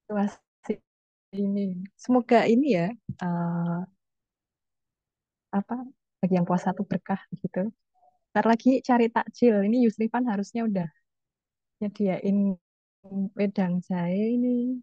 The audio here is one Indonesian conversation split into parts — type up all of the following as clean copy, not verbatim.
situasi ini. Semoga ini ya, eh, apa, bagi yang puasa tuh berkah gitu. Ntar lagi cari takjil. Ini Yusrifan harusnya udah nyediain wedang jahe ini.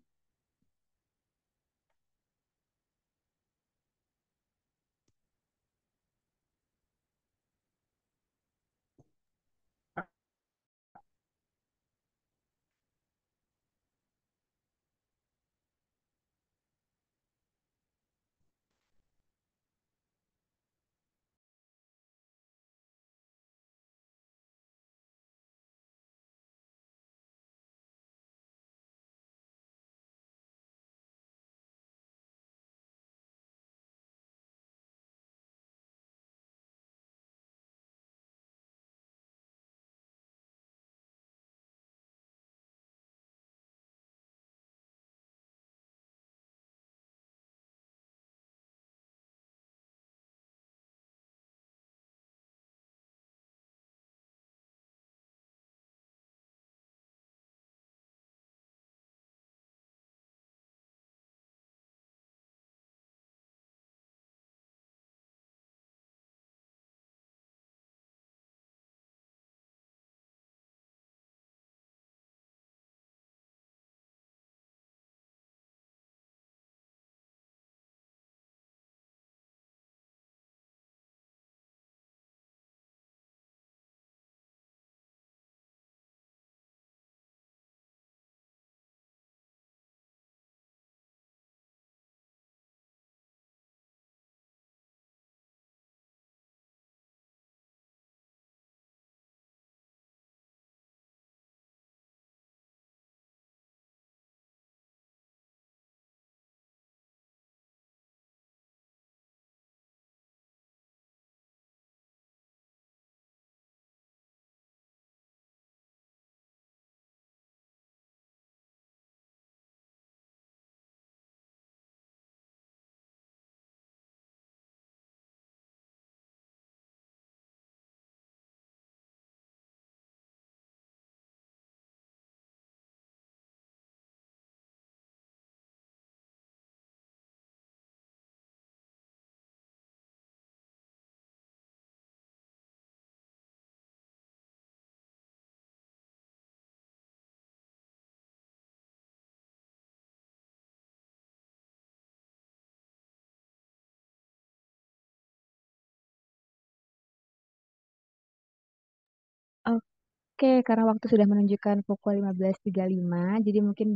Oke, karena waktu sudah menunjukkan pukul 15.35, jadi mungkin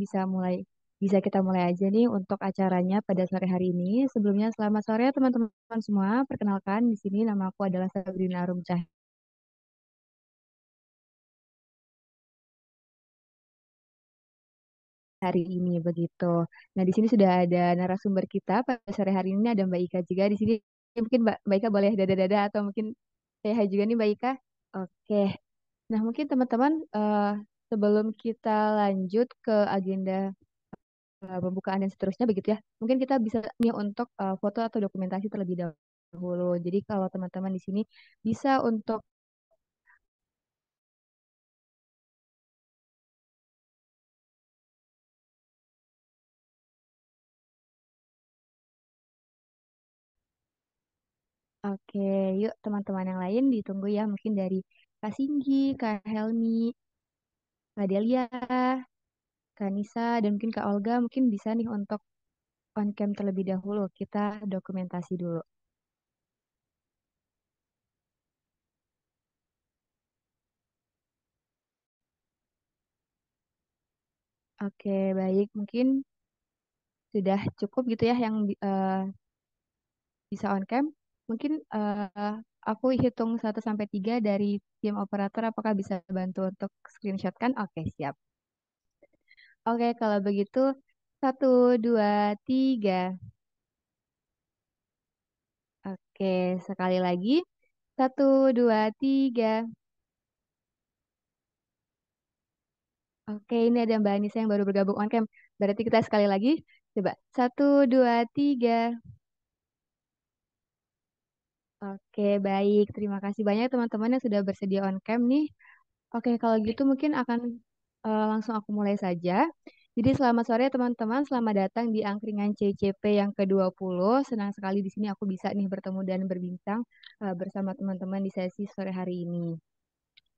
bisa kita mulai aja nih untuk acaranya pada sore hari ini. Sebelumnya selamat sore teman-teman semua. Perkenalkan di sini nama aku adalah Sabrina Arum hari ini begitu. Nah, di sini sudah ada narasumber kita pada sore hari ini ada Mbak Ika juga di sini. Mungkin Mbak Ika boleh dada-dada atau mungkin saya hai juga nih Mbak Ika. Oke. Nah, mungkin teman-teman sebelum kita lanjut ke agenda pembukaan dan seterusnya begitu ya. Mungkin kita bisa nih untuk foto atau dokumentasi terlebih dahulu. Jadi kalau teman-teman di sini bisa untuk oke, yuk teman-teman yang lain ditunggu ya. Mungkin dari Kak Singgi, Kak Helmi, Kak Delia, Kak Nisa, dan mungkin Kak Olga mungkin bisa nih untuk on cam terlebih dahulu. Kita dokumentasi dulu. Oke, baik. Mungkin sudah cukup gitu ya yang bisa on cam. Mungkin aku hitung 1 sampai 3 dari tim operator. Apakah bisa bantu untuk screenshot kan? Oke, siap. Oke, kalau begitu 1, 2, 3. Oke, sekali lagi 1, 2, 3. Oke, ini ada Mbak Anissa yang baru bergabung on cam. Berarti kita sekali lagi. Coba 1, 2, 3. Oke, baik. Terima kasih banyak teman-teman yang sudah bersedia on cam nih. Oke, kalau gitu mungkin akan langsung aku mulai saja. Jadi selamat sore teman-teman, selamat datang di angkringan CCP yang ke-20. Senang sekali di sini aku bisa nih bertemu dan berbincang bersama teman-teman di sesi sore hari ini.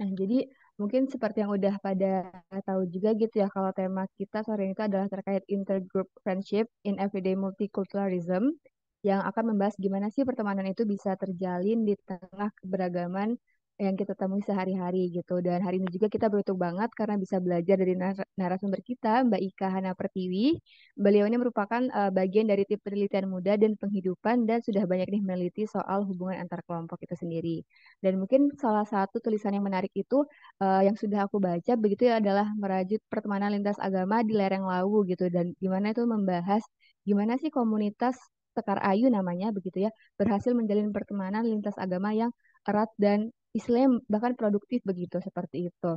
Nah, jadi mungkin seperti yang udah pada tahu juga gitu ya, kalau tema kita sore ini itu adalah terkait intergroup friendship in everyday multiculturalism, yang akan membahas gimana sih pertemanan itu bisa terjalin di tengah keberagaman yang kita temui sehari-hari gitu. Dan hari ini juga kita beruntung banget karena bisa belajar dari narasumber kita, Mbak Ika Hana Pertiwi. Beliau ini merupakan bagian dari tim penelitian muda dan penghidupan dan sudah banyak nih meneliti soal hubungan antar kelompok itu sendiri. Dan mungkin salah satu tulisan yang menarik itu yang sudah aku baca begitu ya adalah merajut pertemanan lintas agama di lereng Lawu gitu dan gimana itu membahas gimana sih komunitas Sekar Ayu namanya begitu ya berhasil menjalin pertemanan lintas agama yang erat dan Islam bahkan produktif begitu seperti itu.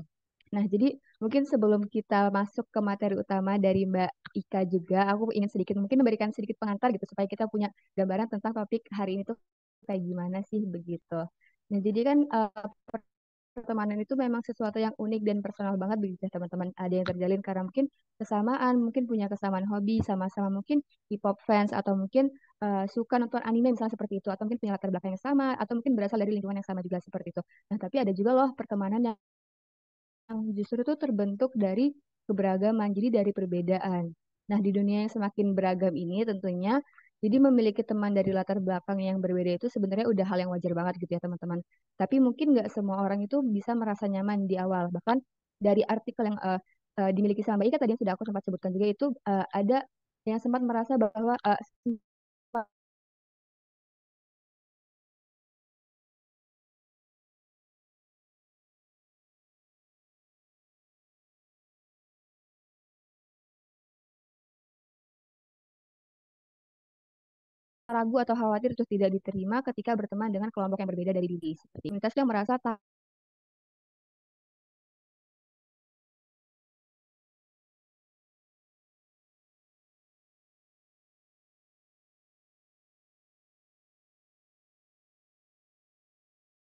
Nah, jadi mungkin sebelum kita masuk ke materi utama dari Mbak Ika juga, aku ingin sedikit mungkin memberikan sedikit pengantar gitu supaya kita punya gambaran tentang topik hari ini tuh kayak gimana sih begitu. Nah, jadi kan pertemanan itu memang sesuatu yang unik dan personal banget begitu ya teman-teman. Ada yang terjalin karena mungkin kesamaan, mungkin punya kesamaan hobi, sama-sama mungkin K-pop fans atau mungkin suka nonton anime misalnya seperti itu, atau mungkin punya latar belakang yang sama, atau mungkin berasal dari lingkungan yang sama juga seperti itu. Nah, tapi ada juga loh pertemanan yang justru itu terbentuk dari keberagaman, jadi dari perbedaan. Nah, di dunia yang semakin beragam ini tentunya, jadi memiliki teman dari latar belakang yang berbeda itu sebenarnya udah hal yang wajar banget gitu ya teman-teman. Tapi mungkin nggak semua orang itu bisa merasa nyaman di awal. Bahkan dari artikel yang dimiliki sama Mbak Ika tadi yang sudah aku sempat sebutkan juga itu ada yang sempat merasa bahwa ragu atau khawatir untuk tidak diterima ketika berteman dengan kelompok yang berbeda dari diri. Seperti itu. Kita merasa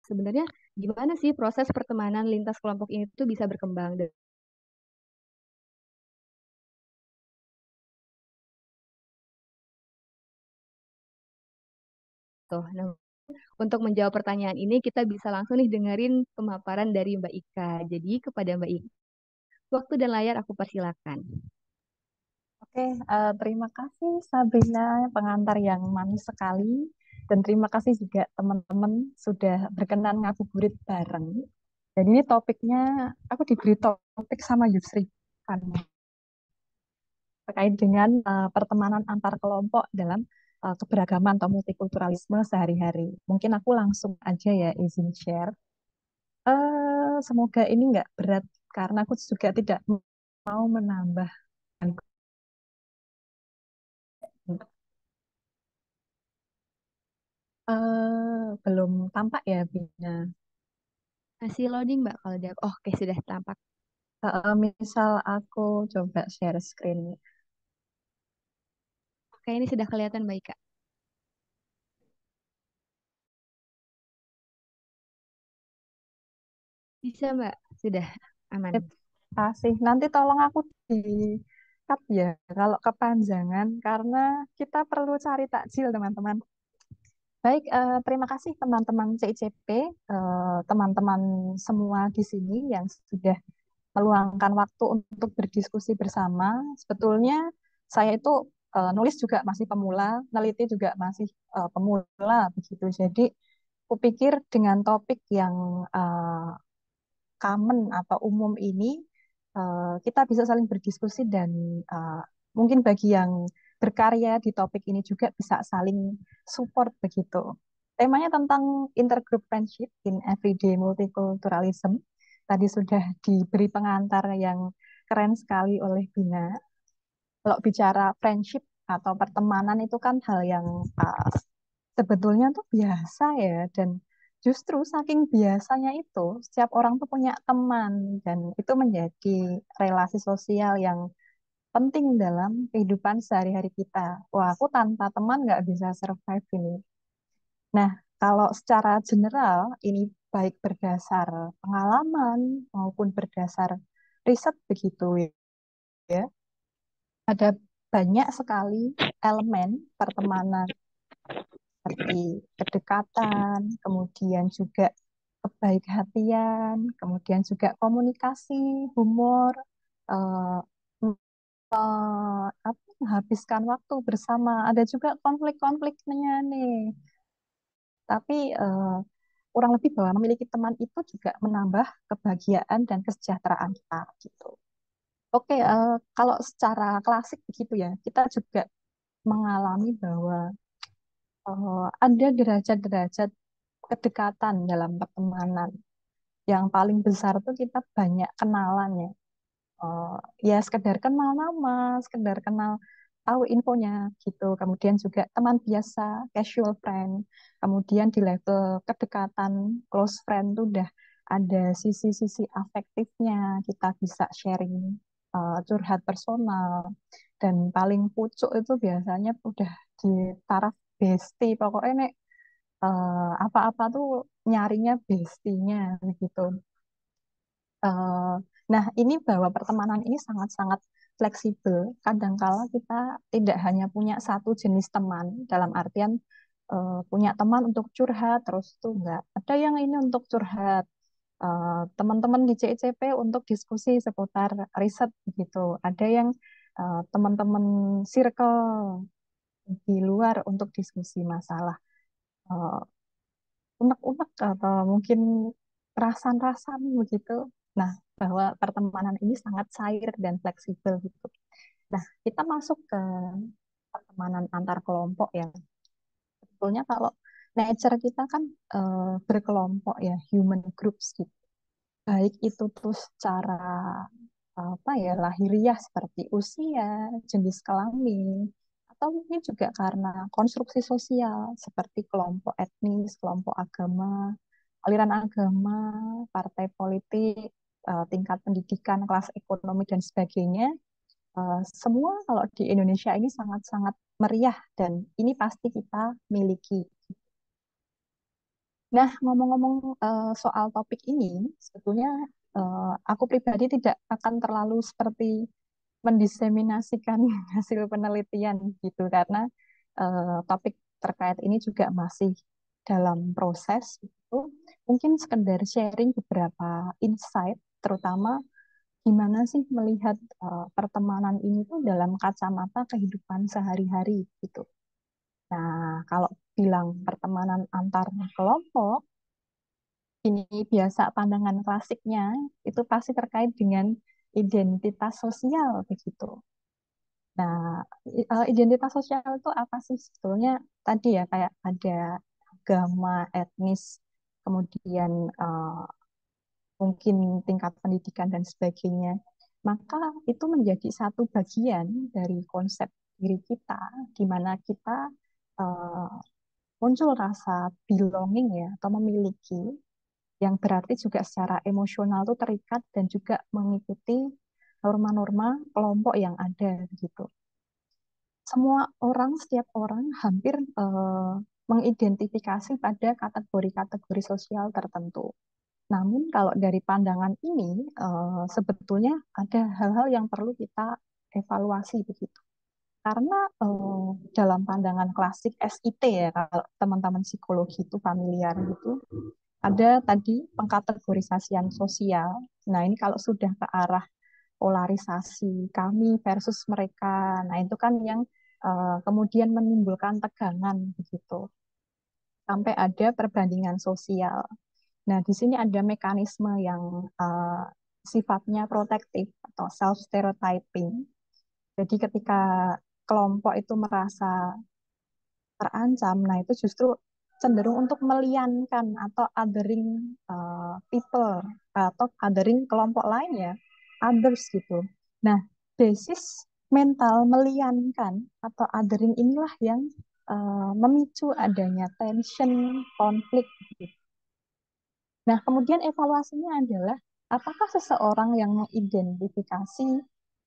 sebenarnya gimana sih proses pertemanan lintas kelompok ini tuh bisa berkembang dan tuh. Nah, untuk menjawab pertanyaan ini kita bisa langsung nih dengerin pemaparan dari Mbak Ika. Jadi kepada Mbak Ika, waktu dan layar aku persilakan. Oke, terima kasih Sabrina, pengantar yang manis sekali. Dan terima kasih juga teman-teman sudah berkenan ngabuburit bareng. Dan ini topiknya, aku diberi topik sama Yusri kan, terkait dengan pertemanan antar kelompok dalam keberagaman atau multikulturalisme sehari-hari. Mungkin aku langsung aja ya izin share. Semoga ini nggak berat karena aku juga tidak mau menambah. Belum tampak ya, Bina. Masih loading Mbak kalau dia. Oh, oke sudah tampak. Misal aku coba share screen. Oke, ini sudah kelihatan Mbak Ika. Bisa Mbak, sudah aman. Kasih. Nanti tolong aku di cut ya kalau kepanjangan karena kita perlu cari takjil teman-teman. Baik, terima kasih teman-teman CICP, teman-teman semua di sini yang sudah meluangkan waktu untuk berdiskusi bersama. Sebetulnya saya itu nulis juga masih pemula, neliti juga masih pemula begitu. Jadi kupikir dengan topik yang common atau umum ini kita bisa saling berdiskusi dan uh, mungkin bagi yang berkarya di topik ini juga bisa saling support begitu. Temanya tentang intergroup friendship in everyday multiculturalism. Tadi sudah diberi pengantar yang keren sekali oleh Bina. Kalau bicara friendship atau pertemanan itu kan hal yang sebetulnya tuh biasa ya dan justru saking biasanya itu setiap orang tuh punya teman dan itu menjadi relasi sosial yang penting dalam kehidupan sehari-hari kita. Wah, aku tanpa teman nggak bisa survive ini. Nah, kalau secara general ini baik berdasar pengalaman maupun berdasar riset begitu ya. Ada banyak sekali elemen pertemanan seperti kedekatan, kemudian juga kebaik hatian, kemudian juga komunikasi, humor, eh, apa, menghabiskan waktu bersama. Ada juga konflik-konfliknya nih. Tapi kurang lebih bahwa memiliki teman itu juga menambah kebahagiaan dan kesejahteraan kita gitu. Oke, kalau secara klasik begitu ya, kita juga mengalami bahwa ada derajat-derajat kedekatan dalam pertemanan. Yang paling besar tuh kita banyak kenalan ya. Eh, ya sekedar kenal nama, sekedar kenal tahu infonya gitu. Kemudian juga teman biasa, casual friend. Kemudian di level kedekatan, close friend tuh udah ada sisi-sisi afektifnya. Kita bisa sharing curhat personal. Dan paling pucuk itu biasanya udah di taraf bestie. Pokoknya nek apa-apa tuh nyarinya bestinya gitu. Eh, nah, ini bahwa pertemanan ini sangat-sangat fleksibel. Kadangkala kita tidak hanya punya satu jenis teman, dalam artian punya teman untuk curhat, terus tuh enggak. Ada yang ini untuk curhat, teman-teman di CICP untuk diskusi seputar riset gitu. Ada yang teman-teman circle di luar untuk diskusi masalah eh, unek-unek atau mungkin rasan-rasan begitu. Nah, bahwa pertemanan ini sangat cair dan fleksibel gitu. Nah, kita masuk ke pertemanan antar kelompok ya. Sebetulnya kalau nature kita kan berkelompok ya, human groups gitu. Baik itu tuh secara apa ya, lahiriah seperti usia, jenis kelamin, atau mungkin juga karena konstruksi sosial seperti kelompok etnis, kelompok agama, aliran agama, partai politik, tingkat pendidikan, kelas ekonomi, dan sebagainya. Semua kalau di Indonesia ini sangat-sangat meriah dan ini pasti kita miliki. Nah, ngomong-ngomong soal topik ini, sebetulnya aku pribadi tidak akan terlalu seperti mendiseminasikan hasil penelitian gitu karena topik terkait ini juga masih dalam proses gitu. Mungkin sekedar sharing beberapa insight, terutama gimana sih melihat pertemanan ini tuh dalam kacamata kehidupan sehari-hari gitu. Nah, kalau bilang pertemanan antar kelompok, ini biasa pandangan klasiknya itu pasti terkait dengan identitas sosial begitu. Nah, identitas sosial itu apa sih sebetulnya? Tadi ya kayak ada agama, etnis, kemudian mungkin tingkat pendidikan dan sebagainya. Maka itu menjadi satu bagian dari konsep diri kita, di mana kita eh, muncul rasa belonging ya, atau memiliki, yang berarti juga secara emosional itu terikat dan juga mengikuti norma-norma kelompok yang ada gitu. Semua orang, setiap orang hampir mengidentifikasi pada kategori-kategori sosial tertentu. Namun kalau dari pandangan ini sebetulnya ada hal-hal yang perlu kita evaluasi begitu. Karena dalam pandangan klasik SIT ya, kalau teman-teman psikologi itu familiar gitu, ada tadi pengkategorisasian sosial. Nah, ini kalau sudah ke arah polarisasi kami versus mereka. Nah, itu kan yang kemudian menimbulkan tegangan begitu. Sampai ada perbandingan sosial. Nah, di sini ada mekanisme yang sifatnya protektif atau self stereotyping. Jadi ketika kelompok itu merasa terancam, nah itu justru cenderung untuk meliankan atau othering people atau othering kelompok lain ya, others gitu. Nah, basis mental meliankan atau othering inilah yang memicu adanya tension, konflik gitu. Nah, kemudian evaluasinya adalah apakah seseorang yang mengidentifikasi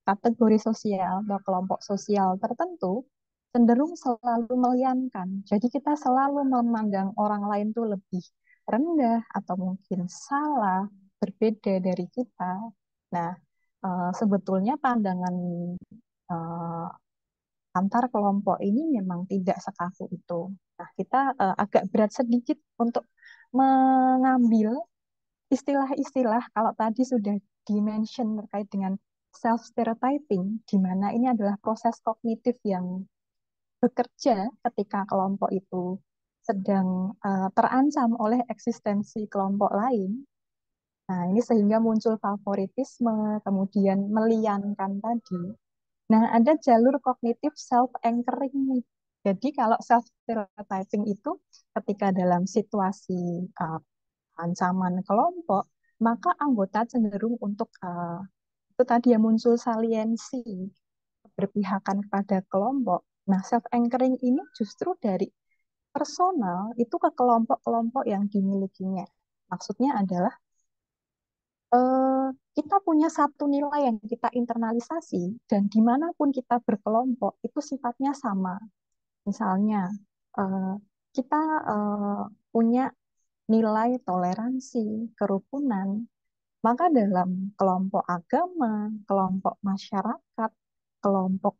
kategori sosial atau kelompok sosial tertentu cenderung selalu meliankan. Jadi kita selalu memandang orang lain tuh lebih rendah atau mungkin salah, berbeda dari kita. Nah, sebetulnya pandangan antar kelompok ini memang tidak sekaku itu. Nah, kita agak berat sedikit untuk mengambil istilah-istilah kalau tadi sudah dimention terkait dengan self stereotyping, di mana ini adalah proses kognitif yang bekerja ketika kelompok itu sedang terancam oleh eksistensi kelompok lain. Nah, ini sehingga muncul favoritisme, kemudian meliankan tadi. Nah, ada jalur kognitif self-anchoring nih. Jadi kalau self-stereotyping itu ketika dalam situasi ancaman kelompok, maka anggota cenderung untuk itu tadi yang muncul saliensi, berpihakan kepada kelompok. Nah, self-anchoring ini justru dari personal itu ke kelompok-kelompok yang dimilikinya. Maksudnya adalah eh, kita punya satu nilai yang kita internalisasi dan dimanapun kita berkelompok itu sifatnya sama. Misalnya eh, kita eh, punya nilai toleransi, kerukunan, maka dalam kelompok agama, kelompok masyarakat, kelompok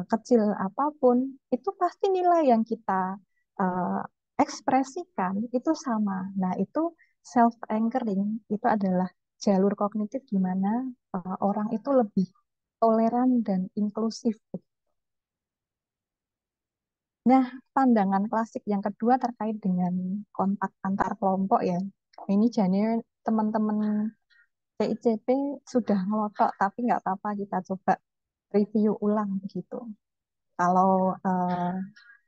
kecil apapun, itu pasti nilai yang kita eh, ekspresikan itu sama. Nah, itu self-anchoring, itu adalah jalur kognitif di mana orang itu lebih toleran dan inklusif. Nah, pandangan klasik yang kedua terkait dengan kontak antar kelompok ya. Ini jadi teman-teman CICP sudah ngelotok, tapi nggak apa-apa kita coba review ulang begitu. Kalau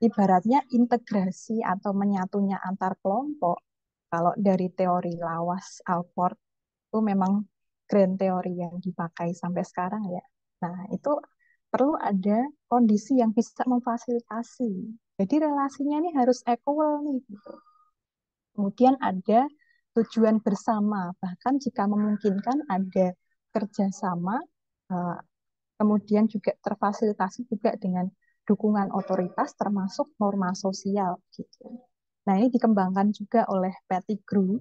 ibaratnya integrasi atau menyatunya antar kelompok, kalau dari teori lawas Alford itu memang grand teori yang dipakai sampai sekarang ya. Nah, itu perlu ada kondisi yang bisa memfasilitasi. Jadi relasinya ini harus equal nih. Gitu. Kemudian ada tujuan bersama, bahkan jika memungkinkan ada kerjasama, eh, kemudian juga terfasilitasi juga dengan dukungan otoritas termasuk norma sosial gitu. Nah, ini dikembangkan juga oleh Pettigrew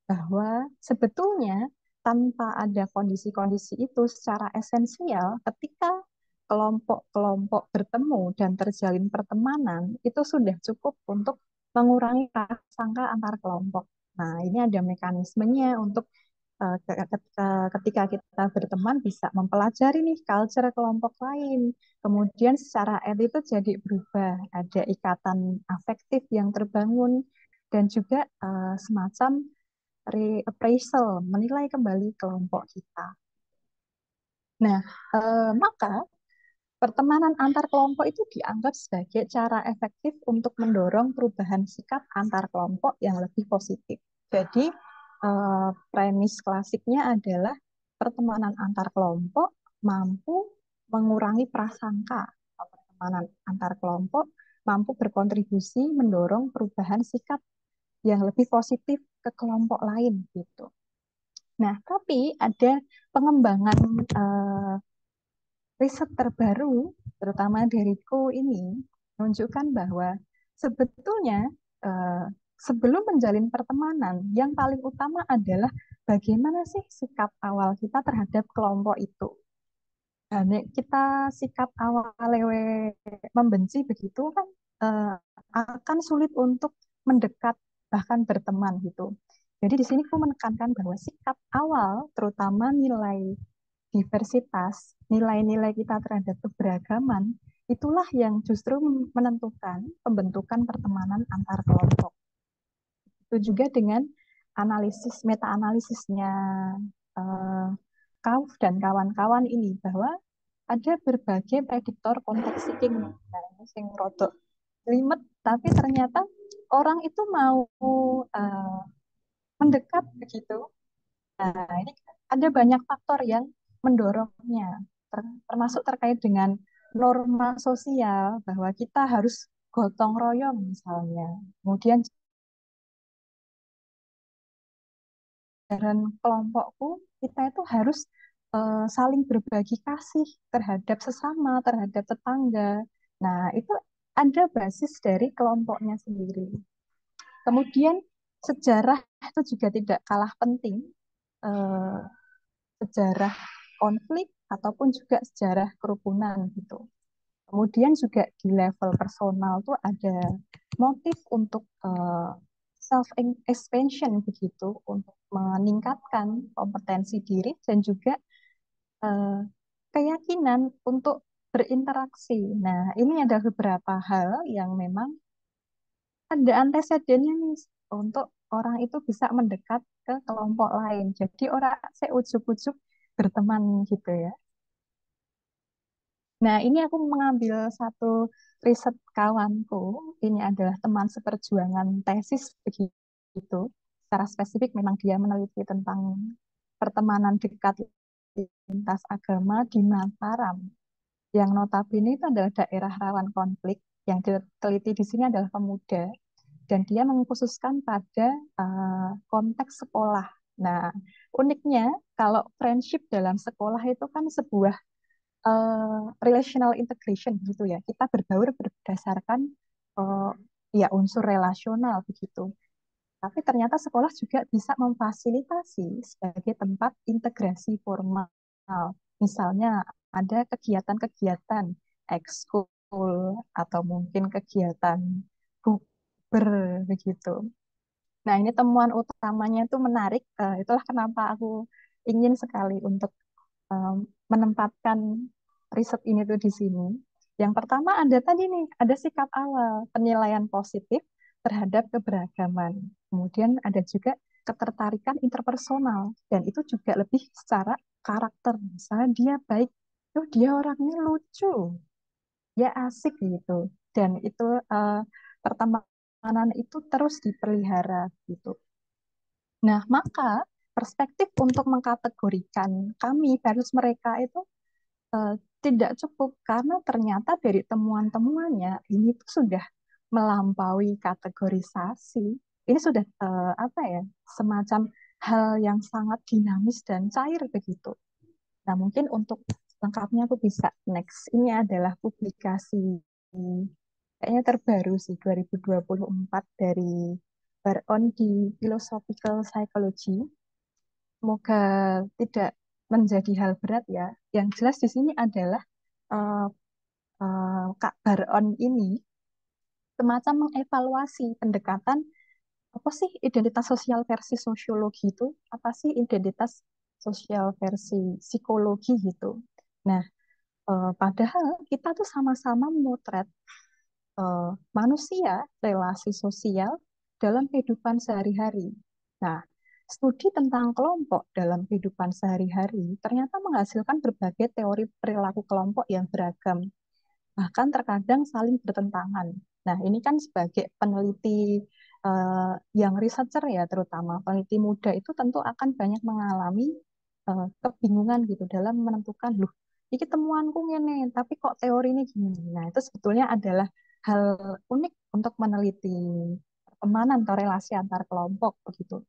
bahwa sebetulnya tanpa ada kondisi-kondisi itu secara esensial ketika kelompok-kelompok bertemu dan terjalin pertemanan itu sudah cukup untuk mengurangi prasangka antar kelompok. Nah, ini ada mekanismenya untuk ketika kita berteman bisa mempelajari nih culture kelompok lain. Kemudian secara elit itu jadi berubah, ada ikatan afektif yang terbangun dan juga semacam reappraisal, menilai kembali kelompok kita. Nah, maka pertemanan antar kelompok itu dianggap sebagai cara efektif untuk mendorong perubahan sikap antar kelompok yang lebih positif. Jadi, premis klasiknya adalah pertemanan antar kelompok mampu mengurangi prasangka. Pertemanan antar kelompok mampu berkontribusi mendorong perubahan sikap yang lebih positif ke kelompok lain gitu. Nah, tapi ada pengembangan riset terbaru, terutama dari Co ini, menunjukkan bahwa sebetulnya eh, sebelum menjalin pertemanan, yang paling utama adalah bagaimana sih sikap awal kita terhadap kelompok itu. Nah, kita sikap awal membenci begitu kan eh, akan sulit untuk mendekat bahkan berteman gitu. Jadi di sini aku menekankan bahwa sikap awal, terutama nilai diversitas, nilai-nilai kita terhadap keberagaman, itulah yang justru menentukan pembentukan pertemanan antar kelompok. Itu juga dengan analisis, meta-analisisnya eh, Kauf dan kawan-kawan ini, bahwa ada berbagai prediktor context seeking. Nah, ini sing rodok limet, tapi ternyata orang itu mau uh, mendekat begitu. Nah, ini ada banyak faktor yang mendorongnya, termasuk terkait dengan norma sosial bahwa kita harus gotong royong misalnya. Kemudian jalan kelompokku, kita itu harus saling berbagi kasih terhadap sesama, terhadap tetangga. Nah, itu ada basis dari kelompoknya sendiri. Kemudian sejarah itu juga tidak kalah penting. Eh, Sejarah konflik ataupun juga sejarah kerukunan gitu. Kemudian juga di level personal tuh ada motif untuk self expansion begitu, untuk meningkatkan kompetensi diri dan juga eh, keyakinan untuk berinteraksi. Nah, ini ada beberapa hal yang memang ada antecedennya nih untuk orang itu bisa mendekat ke kelompok lain. Jadi orang saya ujuk-ujuk berteman gitu ya. Nah, ini aku mengambil satu riset kawanku. Ini adalah teman seperjuangan tesis begitu. Secara spesifik memang dia meneliti tentang pertemanan dekat lintas agama di Mataram. Yang notabene itu adalah daerah rawan konflik. Yang diteliti di sini adalah pemuda dan dia mengkhususkan pada konteks sekolah. Nah, uniknya kalau friendship dalam sekolah itu kan sebuah relational integration gitu ya. Kita berbaur berdasarkan uh, ya unsur relasional begitu. Tapi ternyata sekolah juga bisa memfasilitasi sebagai tempat integrasi formal. Misalnya ada kegiatan-kegiatan ekskul atau mungkin kegiatan bukber begitu. Nah, ini temuan utamanya itu menarik. Itulah kenapa aku ingin sekali untuk menempatkan riset ini tuh di sini. Yang pertama ada tadi nih, ada sikap awal, penilaian positif terhadap keberagaman. Kemudian ada juga ketertarikan interpersonal, dan itu juga lebih secara karakter. Misalnya dia baik, tuh dia orangnya lucu, dia asik gitu. Dan itu pertemanan itu terus dipelihara gitu. Nah, maka perspektif untuk mengkategorikan kami versus mereka itu eh, tidak cukup karena ternyata dari temuan-temuannya ini tuh sudah melampaui kategorisasi. Ini sudah apa ya, semacam hal yang sangat dinamis dan cair begitu. Nah, mungkin untuk lengkapnya aku bisa next. Ini adalah publikasi kayaknya terbaru sih 2024 dari Baron di Philosophical Psychology. Semoga tidak menjadi hal berat ya. Yang jelas di sini adalah eh, Kak Baron ini semacam mengevaluasi pendekatan apa sih identitas sosial versi sosiologi itu, apa sih identitas sosial versi psikologi gitu. Nah, padahal kita tuh sama-sama memotret manusia, relasi sosial dalam kehidupan sehari-hari. Nah, studi tentang kelompok dalam kehidupan sehari-hari ternyata menghasilkan berbagai teori perilaku kelompok yang beragam, bahkan terkadang saling bertentangan. Nah, ini kan sebagai peneliti yang researcher ya, terutama peneliti muda itu tentu akan banyak mengalami kebingungan gitu dalam menentukan, loh, ini temuanku ini, tapi kok teori ini gini. Nah, itu sebetulnya adalah hal unik untuk meneliti pertemanan atau relasi antar kelompok begitu.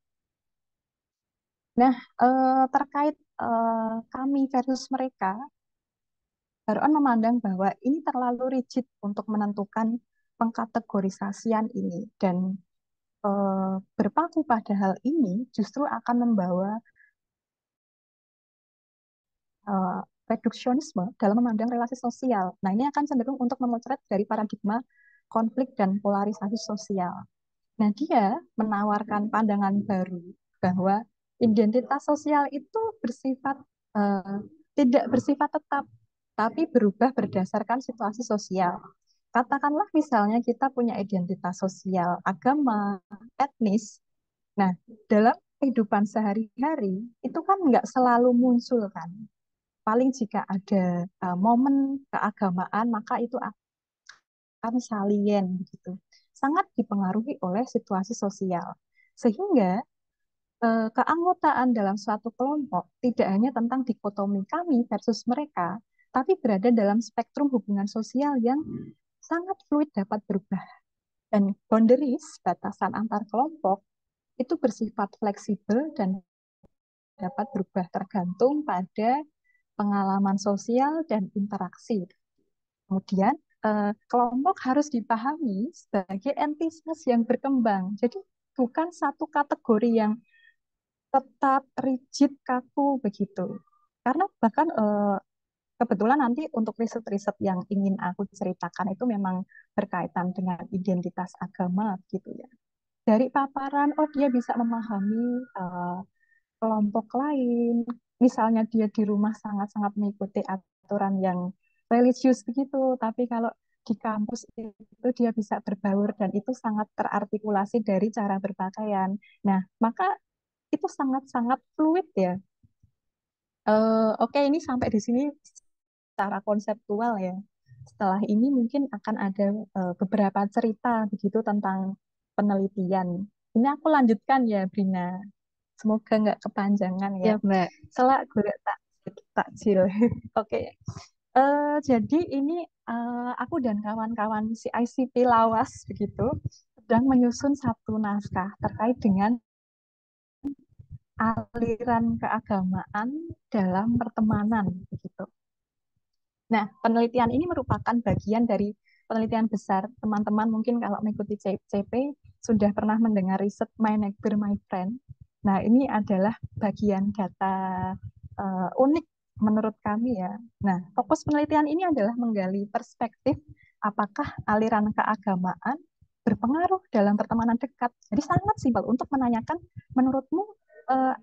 Nah, terkait kami versus mereka, Baron memandang bahwa ini terlalu rigid untuk menentukan pengkategorisasian ini dan berpaku pada hal ini justru akan membawa eh, reduksionisme dalam memandang relasi sosial. Nah, ini akan cenderung untuk memotret dari paradigma konflik dan polarisasi sosial. Nah, dia menawarkan pandangan baru bahwa identitas sosial itu bersifat eh, tidak bersifat tetap, tapi berubah berdasarkan situasi sosial. Katakanlah misalnya kita punya identitas sosial, agama, etnis. Nah, dalam kehidupan sehari-hari itu kan nggak selalu muncul kan. Paling jika ada momen keagamaan, maka itu akan salien begitu. Sangat dipengaruhi oleh situasi sosial. Sehingga keanggotaan dalam suatu kelompok tidak hanya tentang dikotomi kami versus mereka, tapi berada dalam spektrum hubungan sosial yang sangat fluid dapat berubah. Dan boundaries, batasan antar kelompok, itu bersifat fleksibel dan dapat berubah tergantung pada pengalaman sosial dan interaksi. Kemudian, kelompok harus dipahami sebagai entitas yang berkembang. Jadi, bukan satu kategori yang tetap rigid kaku begitu. Karena bahkan kebetulan nanti untuk riset-riset yang ingin aku ceritakan itu memang berkaitan dengan identitas agama gitu ya. Dari paparan, oh dia bisa memahami kelompok lain. Misalnya dia di rumah sangat-sangat mengikuti aturan yang religius begitu, tapi kalau di kampus itu dia bisa berbaur dan itu sangat terartikulasi dari cara berpakaian. Nah, maka itu sangat-sangat fluid ya. Oke, ini sampai di sini secara konseptual ya. Setelah ini mungkin akan ada beberapa cerita begitu tentang penelitian. Ini aku lanjutkan ya, Brina. Semoga nggak kepanjangan ya. Siap, Mbak. Selak gue takjil. Oke. Jadi ini aku dan kawan-kawan CICP Lawas begitu sedang menyusun satu naskah terkait dengan aliran keagamaan dalam pertemanan begitu. Nah, penelitian ini merupakan bagian dari penelitian besar. Teman-teman mungkin kalau mengikuti CP sudah pernah mendengar riset My Neighbor, My Friend. Nah, ini adalah bagian data unik menurut kami ya. Nah, fokus penelitian ini adalah menggali perspektif apakah aliran keagamaan berpengaruh dalam pertemanan dekat. Jadi sangat simpel untuk menanyakan menurutmu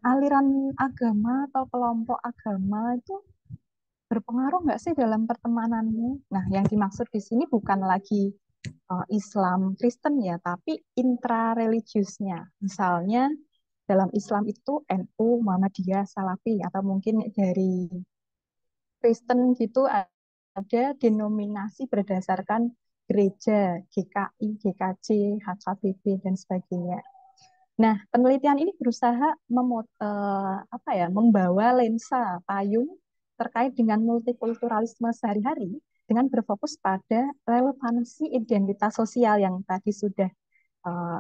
aliran agama atau kelompok agama itu berpengaruh nggak sih dalam pertemananmu? Nah, yang dimaksud di sini bukan lagi Islam Kristen ya, tapi intrareligiusnya. Misalnya dalam Islam itu NU, Muhammadiyah, Salafi, atau mungkin dari Kristen gitu ada denominasi berdasarkan gereja, GKI, GKJ, HKBP, dan sebagainya. Nah, penelitian ini berusaha apa ya, membawa lensa payung terkait dengan multikulturalisme sehari-hari dengan berfokus pada relevansi identitas sosial yang tadi sudah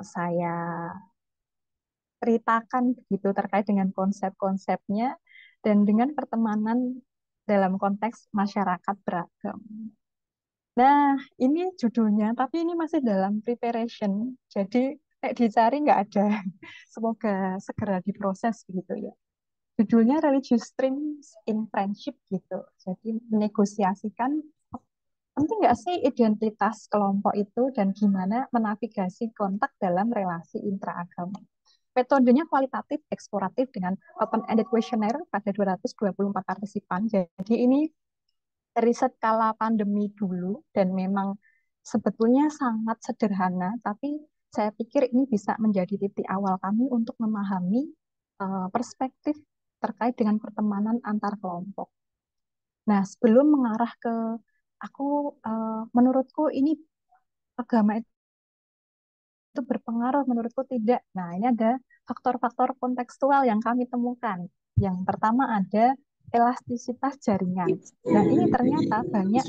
saya ceritakan begitu terkait dengan konsep-konsepnya dan dengan pertemanan dalam konteks masyarakat beragam. Nah, ini judulnya, tapi ini masih dalam preparation. Jadi, dicari nggak ada. Semoga segera diproses begitu ya. Judulnya Religious Streams in Friendship gitu. Jadi menegosiasikan penting nggak sih identitas kelompok itu dan gimana menavigasi kontak dalam relasi intraagama. Metodenya kualitatif, eksploratif dengan open-ended questionnaire pada 224 partisipan. Jadi ini riset kala pandemi dulu dan memang sebetulnya sangat sederhana, tapi saya pikir ini bisa menjadi titik awal kami untuk memahami perspektif terkait dengan pertemanan antar kelompok. Nah, sebelum mengarah ke aku, menurutku ini agama itu berpengaruh, menurutku tidak. Nah, ini ada faktor-faktor kontekstual yang kami temukan. Yang pertama ada elastisitas jaringan. Nah, ini ternyata banyak.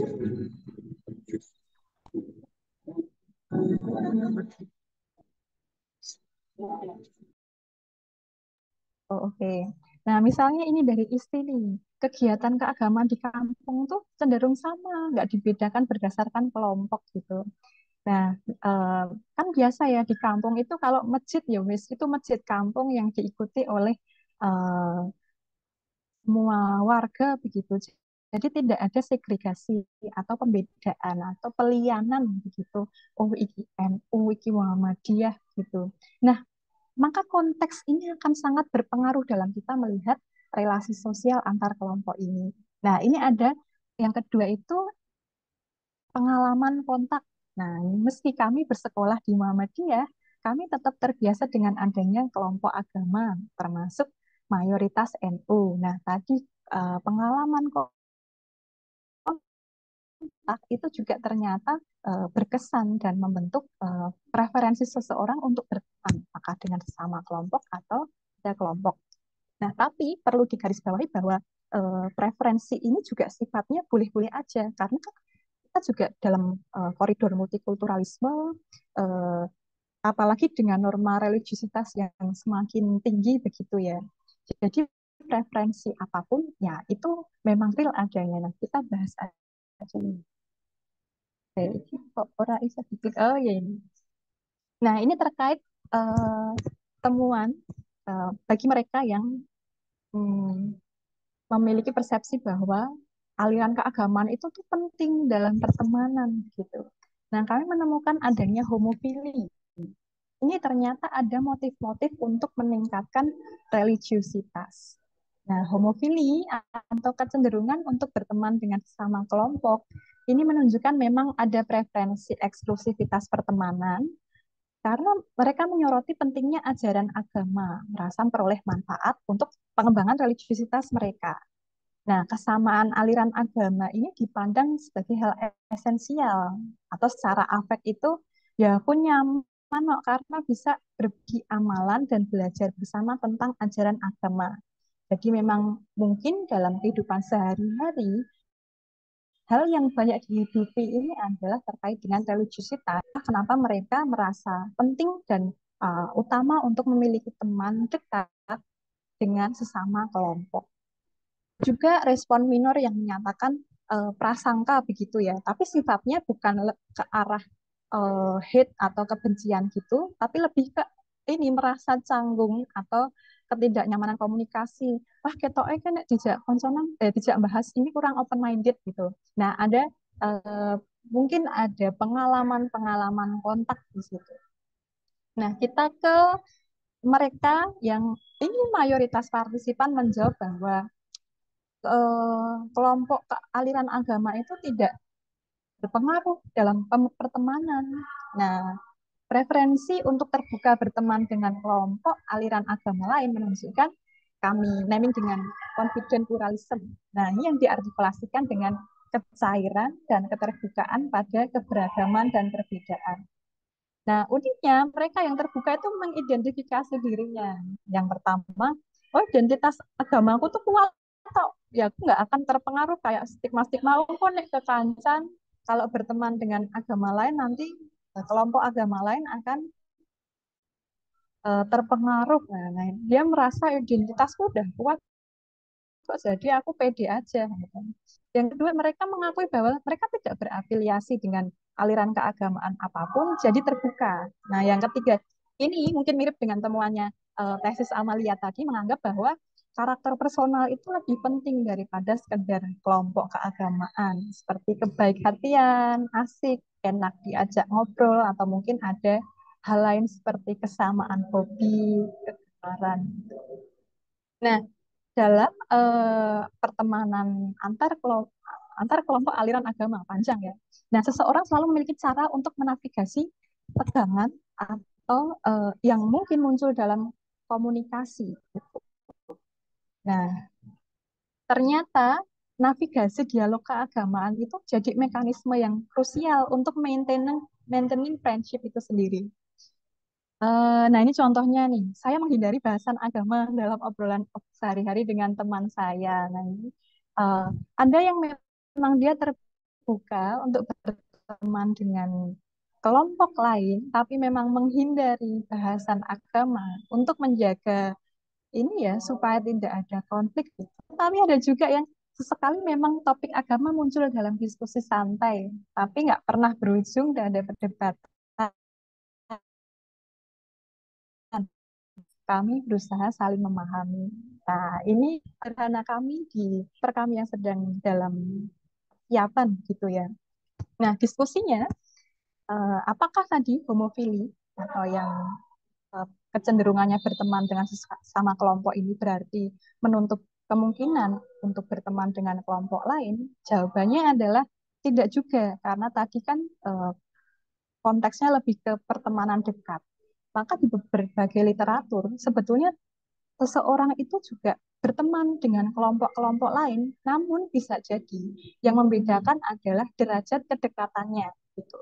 Oh, oke. Nah, misalnya ini dari istri nih, kegiatan keagamaan di kampung tuh cenderung sama, nggak dibedakan berdasarkan kelompok gitu. Nah, eh, kan biasa ya di kampung itu kalau masjid ya wis itu masjid kampung yang diikuti oleh eh, semua warga begitu. Jadi tidak ada segregasi atau pembedaan atau pelianan begitu. Oh, iki NU, iki Muhammadiyah gitu. Nah, maka konteks ini akan sangat berpengaruh dalam kita melihat relasi sosial antar kelompok ini. Nah, ini ada yang kedua itu pengalaman kontak. Nah, meski kami bersekolah di Muhammadiyah, kami tetap terbiasa dengan adanya kelompok agama, termasuk mayoritas NU. Nah, tadi pengalaman kontak itu juga ternyata berkesan dan membentuk preferensi seseorang untuk berteman, apakah dengan sesama kelompok atau beda kelompok. Nah, tapi perlu digarisbawahi bahwa preferensi ini juga sifatnya boleh-boleh aja, karena kan kita juga dalam koridor multikulturalisme, eh, apalagi dengan norma religiusitas yang semakin tinggi begitu ya. Jadi preferensi apapun ya itu memang real adanya. Nah, kita bahas aja nih. Oke, kok ora bisa diklik. Oh ya ini. Nah, ini terkait eh, temuan bagi mereka yang hmm, memiliki persepsi bahwa aliran keagamaan itu tuh penting dalam pertemanan gitu. Nah, kami menemukan adanya homofili. Ini ternyata ada motif-motif untuk meningkatkan religiusitas. Nah, homofili atau kecenderungan untuk berteman dengan sesama kelompok ini menunjukkan memang ada preferensi eksklusivitas pertemanan karena mereka menyoroti pentingnya ajaran agama, merasa memperoleh manfaat untuk pengembangan religiusitas mereka. Nah, kesamaan aliran agama ini dipandang sebagai hal esensial atau secara afek itu ya aku nyaman kok, karena bisa berbagi amalan dan belajar bersama tentang ajaran agama. Jadi memang mungkin dalam kehidupan sehari-hari hal yang banyak dihidupi ini adalah terkait dengan religiusitas. Kenapa mereka merasa penting dan utama untuk memiliki teman dekat dengan sesama kelompok. Juga respon minor yang menyatakan prasangka begitu ya, tapi sifatnya bukan ke arah hate atau kebencian gitu, tapi lebih ke ini merasa canggung atau ketidaknyamanan komunikasi. Wah, ketoknya kan dijak konsonan, dijak bahas ini kurang open minded gitu. Nah, ada eh, mungkin ada pengalaman-pengalaman kontak di situ. Nah, kita ke mereka yang ini mayoritas partisipan menjawab bahwa kelompok aliran agama itu tidak berpengaruh dalam pertemanan. Nah, preferensi untuk terbuka berteman dengan kelompok aliran agama lain menunjukkan kami naming dengan confident pluralism. Nah, ini yang diartikulasikan dengan kecairan dan keterbukaan pada keberagaman dan perbedaan. Nah, uniknya mereka yang terbuka itu mengidentifikasi dirinya. Yang pertama, oh identitas agamaku tuh kuat kok. Ya aku nggak akan terpengaruh kayak stigma-stigma kok nek ke kancan kalau berteman dengan agama lain nanti kelompok agama lain akan terpengaruh. Nah, dia merasa identitasku udah kuat kok jadi aku pede aja gitu. Yang kedua, mereka mengakui bahwa mereka tidak berafiliasi dengan aliran keagamaan apapun, jadi terbuka. Nah, yang ketiga, ini mungkin mirip dengan temuannya tesis Amalia tadi, menganggap bahwa karakter personal itu lebih penting daripada sekedar kelompok keagamaan, seperti kebaik-hatian, asik, enak diajak ngobrol, atau mungkin ada hal lain seperti kesamaan hobi, kegemaran. Nah, dalam pertemanan antar kelompok aliran agama panjang ya. Nah, seseorang selalu memiliki cara untuk menavigasi tegangan atau yang mungkin muncul dalam komunikasi. Nah, ternyata navigasi dialog keagamaan itu jadi mekanisme yang krusial untuk maintaining friendship itu sendiri. Nah, ini contohnya nih. Saya menghindari bahasan agama dalam obrolan sehari-hari dengan teman saya. Nah, ini eh, ada yang memang dia terbuka untuk berteman dengan kelompok lain, tapi memang menghindari bahasan agama untuk menjaga ini ya supaya tidak ada konflik gitu. Tapi ada juga yang sesekali memang topik agama muncul dalam diskusi santai, tapi nggak pernah berujung dan ada perdebatan. Kami berusaha saling memahami. Nah, ini sederhana kami di kami yang sedang dalam siapan gitu ya. Nah, diskusinya apakah tadi homofili atau yang kecenderungannya berteman dengan sesama kelompok ini berarti menutup kemungkinan untuk berteman dengan kelompok lain? Jawabannya adalah tidak juga, karena tadi kan konteksnya lebih ke pertemanan dekat. Maka di berbagai literatur sebetulnya seseorang itu juga berteman dengan kelompok-kelompok lain, namun bisa jadi yang membedakan adalah derajat kedekatannya. Gitu.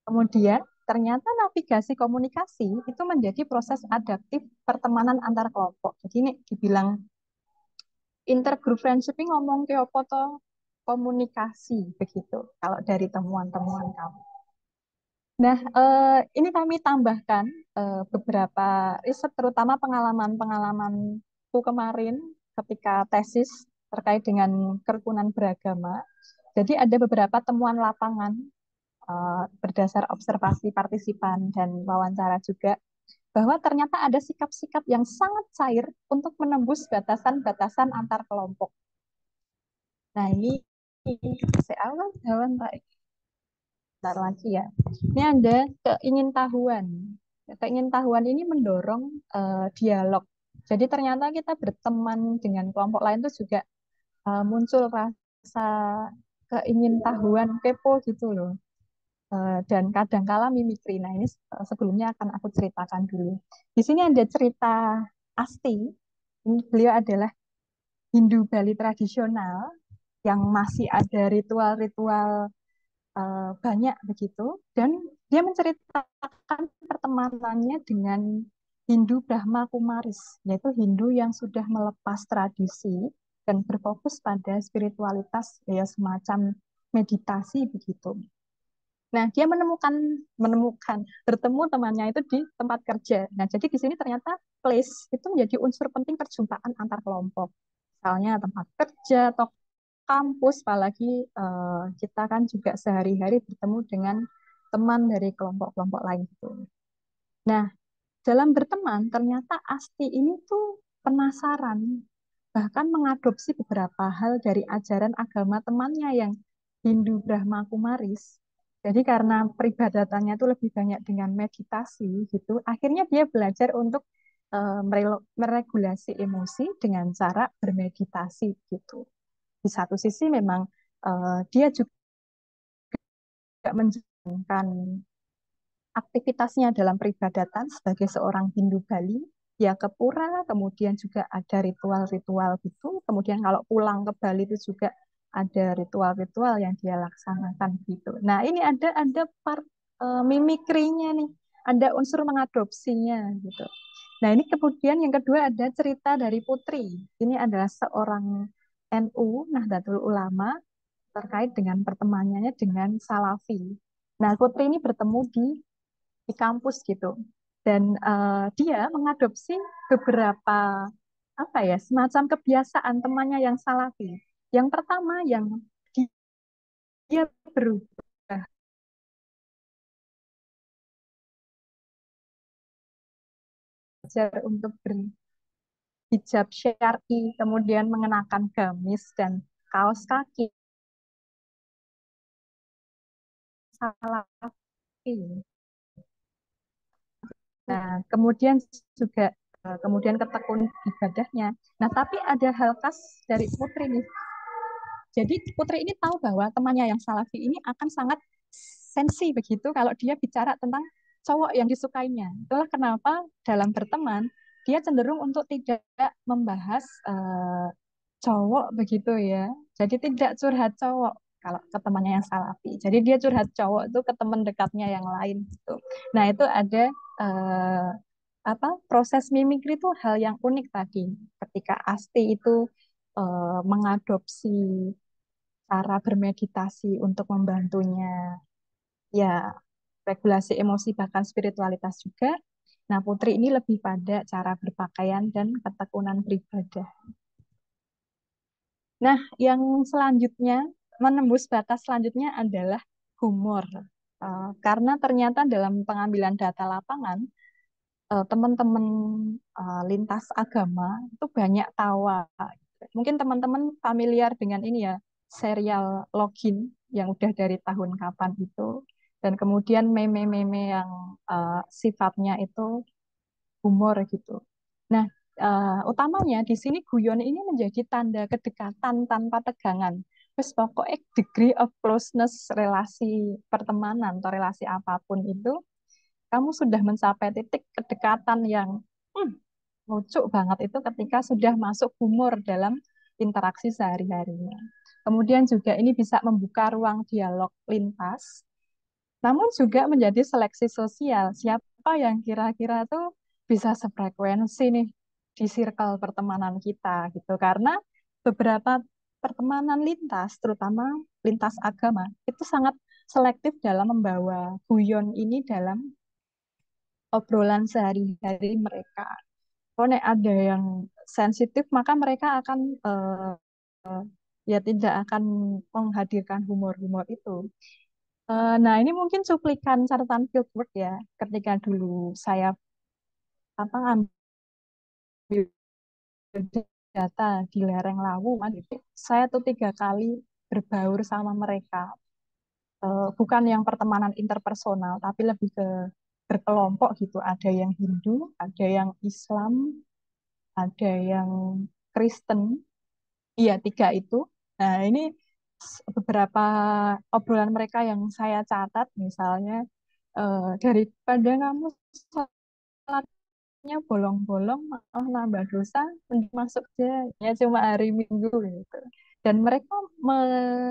Kemudian, ternyata navigasi komunikasi itu menjadi proses adaptif pertemanan antar kelompok. Jadi ini dibilang intergroup friendship ini ngomong ke apa toh? Komunikasi begitu. Kalau dari temuan-temuan kamu. Nah, ini kami tambahkan beberapa riset, terutama pengalaman-pengalamanku kemarin ketika tesis terkait dengan kerukunan beragama. Jadi ada beberapa temuan lapangan berdasar observasi partisipan dan wawancara juga, bahwa ternyata ada sikap-sikap yang sangat cair untuk menembus batasan-batasan antar kelompok. Nah, ini seawan hewan tak bentar lagi ya. Ini ada keingintahuan. Keingintahuan ini mendorong dialog. Jadi ternyata kita berteman dengan kelompok lain itu juga muncul rasa keingintahuan, kepo gitu loh. Dan kadangkala mimikri. Nah, ini sebelumnya akan aku ceritakan dulu. Di sini ada cerita Asti. Ini beliau adalah Hindu Bali tradisional yang masih ada ritual-ritual banyak begitu. Dan dia menceritakan pertemanannya dengan Hindu Brahma Kumaris, yaitu Hindu yang sudah melepas tradisi dan berfokus pada spiritualitas, ya semacam meditasi begitu. Nah, dia menemukan menemukan bertemu temannya itu di tempat kerja. Nah, jadi di sini ternyata place itu menjadi unsur penting perjumpaan antar kelompok. Misalnya tempat kerja atau kampus, apalagi kita kan juga sehari-hari bertemu dengan teman dari kelompok-kelompok lain itu. Nah, dalam berteman ternyata Asti ini tuh penasaran, bahkan mengadopsi beberapa hal dari ajaran agama temannya yang Hindu Brahma Kumaris. Jadi karena peribadatannya itu lebih banyak dengan meditasi gitu, akhirnya dia belajar untuk meregulasi emosi dengan cara bermeditasi gitu. Di satu sisi memang dia juga menjalankan aktivitasnya dalam peribadatan sebagai seorang Hindu Bali, ya ke pura, kemudian juga ada ritual-ritual gitu. Kemudian kalau pulang ke Bali itu juga ada ritual-ritual yang dia laksanakan gitu. Nah, ini ada part mimikrinya nih, ada unsur mengadopsinya gitu. Nah, ini kemudian yang kedua ada cerita dari Putri. Ini adalah seorang NU, Nahdlatul Ulama, terkait dengan pertemanannya dengan Salafi. Nah, Putri ini bertemu di kampus gitu. Dan dia mengadopsi beberapa apa ya, semacam kebiasaan temannya yang salafi. Yang pertama yang dia berubah belajar untuk berhijab syar'i, kemudian mengenakan gamis dan kaos kaki salafi. Nah, kemudian juga kemudian ketekunan ibadahnya. Nah, tapi ada hal khas dari Putri nih. Jadi Putri ini tahu bahwa temannya yang Salafi ini akan sangat sensi begitu kalau dia bicara tentang cowok yang disukainya. Itulah kenapa dalam berteman dia cenderung untuk tidak membahas cowok begitu ya. Jadi tidak curhat cowok kalau ke temannya yang Salafi. Jadi dia curhat cowok itu ke teman dekatnya yang lain gitu. Nah, itu ada eh, apa proses mimikri itu hal yang unik tadi ketika Asti itu mengadopsi cara bermeditasi untuk membantunya ya regulasi emosi bahkan spiritualitas juga. Nah, Putri ini lebih pada cara berpakaian dan ketekunan beribadah. Nah, yang selanjutnya menembus batas selanjutnya adalah humor. Karena ternyata dalam pengambilan data lapangan teman-teman lintas agama itu banyak tawa. Mungkin teman-teman familiar dengan ini ya, serial Login yang udah dari tahun kapan itu. Dan kemudian meme-meme yang sifatnya itu humor gitu. Nah, utamanya di sini guyon ini menjadi tanda kedekatan tanpa tegangan. Terus pokoknya degree of closeness relasi pertemanan atau relasi apapun itu kamu sudah mencapai titik kedekatan yang hmm, lucu banget itu ketika sudah masuk humor dalam interaksi sehari-harinya. Kemudian juga ini bisa membuka ruang dialog lintas, namun juga menjadi seleksi sosial. Siapa yang kira-kira tuh bisa sefrekuensi nih di circle pertemanan kita gitu. Karena beberapa pertemanan lintas, terutama lintas agama, itu sangat selektif dalam membawa guyon ini dalam obrolan sehari-hari mereka. Kalau ada yang sensitif, maka mereka akan ya tidak akan menghadirkan humor-humor itu. Nah, ini mungkin cuplikan catatan fieldwork ya, ketika dulu saya apa ambil data di lereng Lawu, saya tuh 3 kali berbaur sama mereka. Bukan yang pertemanan interpersonal, tapi lebih ke berkelompok gitu. Ada yang Hindu, ada yang Islam, ada yang Kristen. Iya, 3 itu. Nah, ini beberapa obrolan mereka yang saya catat, misalnya daripada kamu sholatnya bolong-bolong, malah nambah dosa, mending masuk aja, ya cuma hari Minggu gitu. Dan mereka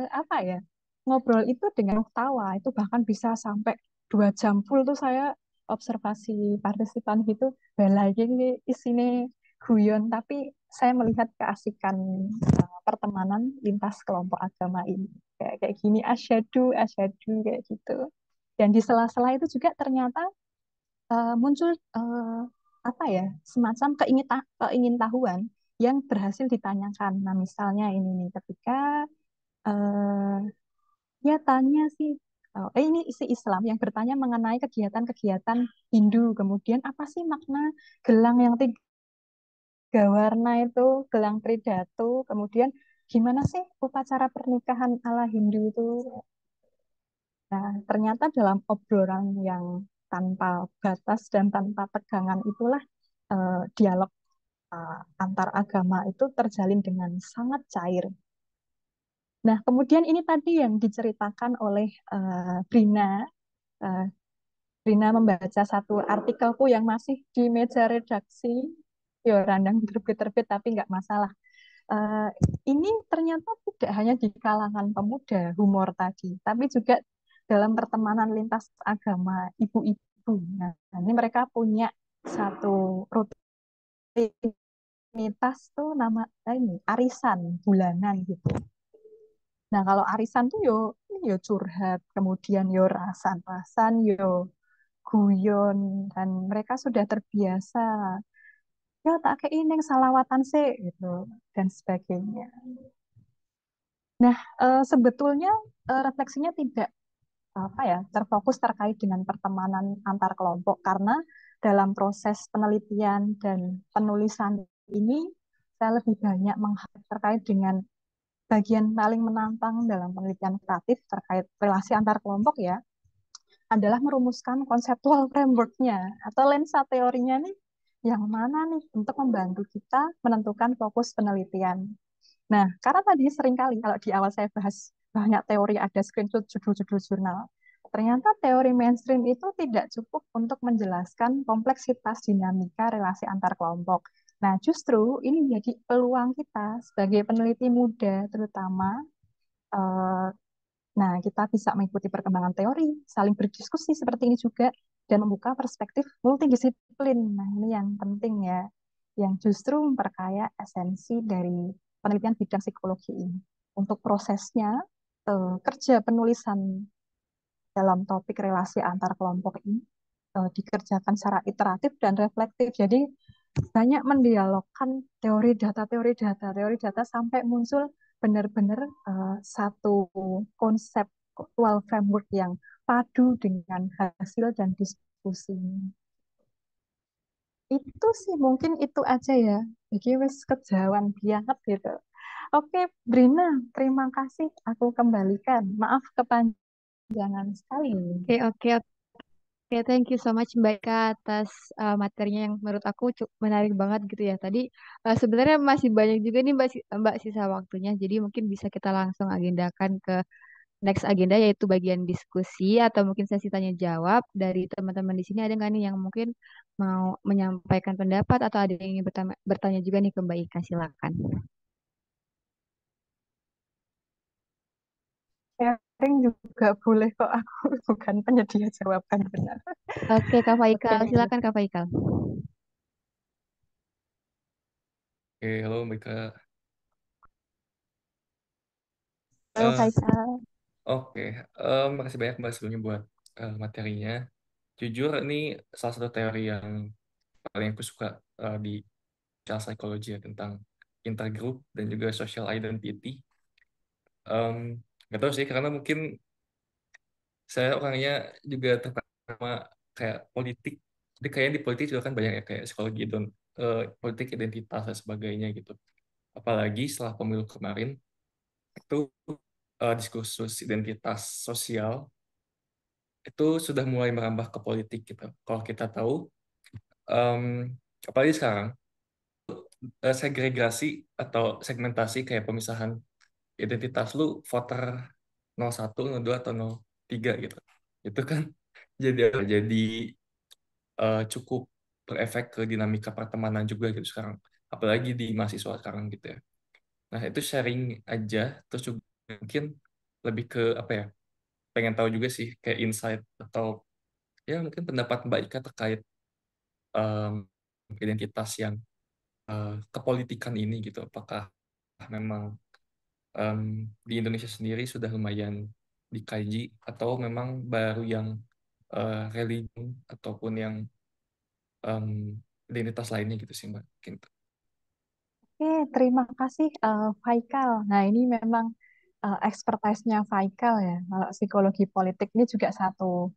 apa ya, ngobrol itu dengan tawa, itu bahkan bisa sampai 2 jam full tuh saya observasi partisipan gitu, lagi ini isinya guyon, tapi saya melihat keasikan pertemanan lintas kelompok agama ini. Kayak kayak gini, asyadu, asyadu, kayak gitu. Dan di sela-sela itu juga ternyata muncul apa ya, semacam keingintahuan yang berhasil ditanyakan. Nah, misalnya ini nih, ketika eh, dia tanya sih, ini isi Islam yang bertanya mengenai kegiatan-kegiatan Hindu. Kemudian apa sih makna gelang yang 3 warna itu, gelang tridatu. Kemudian gimana sih upacara pernikahan ala Hindu itu. Nah, ternyata dalam obrolan yang tanpa batas dan tanpa tegangan itulah dialog antar agama itu terjalin dengan sangat cair. Nah, kemudian ini tadi yang diceritakan oleh Brina. Eh, Brina membaca satu artikelku yang masih di meja redaksi. Yo, randang terbit-terbit, tapi nggak masalah. Eh, ini ternyata tidak hanya di kalangan pemuda humor tadi, tapi juga dalam pertemanan lintas agama ibu-ibu. Nah, ini mereka punya satu rutinitas tuh nama ini arisan bulanan gitu. Nah, kalau arisan tuh yo curhat, kemudian yo rasan-rasan, yo guyon, dan mereka sudah terbiasa. Ya tak kayak ini salawatan sih gitu dan sebagainya. Nah, sebetulnya refleksinya tidak apa ya terfokus terkait dengan pertemanan antar kelompok karena dalam proses penelitian dan penulisan ini saya lebih banyak terkait dengan bagian paling menantang dalam penelitian kreatif terkait relasi antar kelompok ya adalah merumuskan konseptual framework-nya atau lensa teorinya nih yang mana nih untuk membantu kita menentukan fokus penelitian. Nah, karena tadi seringkali kalau di awal saya bahas banyak teori, ada screenshot judul-judul jurnal, ternyata teori mainstream itu tidak cukup untuk menjelaskan kompleksitas dinamika relasi antar kelompok. Nah, justru ini jadi peluang kita sebagai peneliti muda terutama. eh, Nah, kita bisa mengikuti perkembangan teori, saling berdiskusi seperti ini juga, dan membuka perspektif multidisiplin. Nah, ini yang penting ya, yang justru memperkaya esensi dari penelitian bidang psikologi ini. Untuk prosesnya, kerja penulisan dalam topik relasi antar kelompok ini dikerjakan secara iteratif dan reflektif. Jadi, banyak mendialogkan teori data sampai muncul benar-benar satu konsep virtual framework yang padu dengan hasil dan diskusi. Itu sih mungkin itu aja ya. Jadi wis kejauhan banget gitu. Oke, Brina, terima kasih. Aku kembalikan. Maaf kepanjangan sekali. Oke, oke, oke, thank you so much Mbak Ika atas materinya yang menurut aku menarik banget gitu ya. Tadi sebenarnya masih banyak juga nih Mbak sisa waktunya, jadi mungkin bisa kita langsung agendakan ke next agenda yaitu bagian diskusi atau mungkin sesi tanya jawab dari teman-teman di sini. Ada nggak nih yang mungkin mau menyampaikan pendapat atau ada yang ingin bertanya juga nih ke Mbak Ika, silakan. Sharing juga boleh kok. Aku bukan penyedia jawaban benar. Oke, Kak Faikal, Oke. silakan Kak Faikal. Oke, halo mereka. Halo Eh, Faisal. oke, Makasih banyak Mbak sebelumnya buat materinya. Jujur, ini salah satu teori yang paling aku suka di social psychology ya, tentang intergroup dan juga social identity. Em, Nggak tahu sih, karena mungkin saya orangnya juga tertarik sama kayak politik. Jadi kayaknya di politik juga kan banyak ya kayak psikologi dan politik identitas dan sebagainya gitu. Apalagi setelah pemilu kemarin, itu diskursus identitas sosial itu sudah mulai merambah ke politik gitu. Kalau kita tahu, em, apalagi sekarang, segregasi atau segmentasi kayak pemisahan identitas lu voter 01, 02, atau 03 gitu. Itu kan jadi cukup berefek ke dinamika pertemanan juga gitu sekarang. Apalagi di mahasiswa sekarang gitu ya. Nah, itu sharing aja, terus juga mungkin lebih ke apa ya, pengen tahu juga sih kayak insight atau ya mungkin pendapat Mbak Ika terkait em, identitas yang kepolitikan ini gitu. Apakah memang em, di Indonesia sendiri sudah lumayan dikaji atau memang baru yang religi ataupun yang em, identitas lainnya gitu sih Mbak. Mungkin. Oke, terima kasih Faikal. Nah, ini memang expertise-nya Faikal ya. Kalau psikologi politik ini juga satu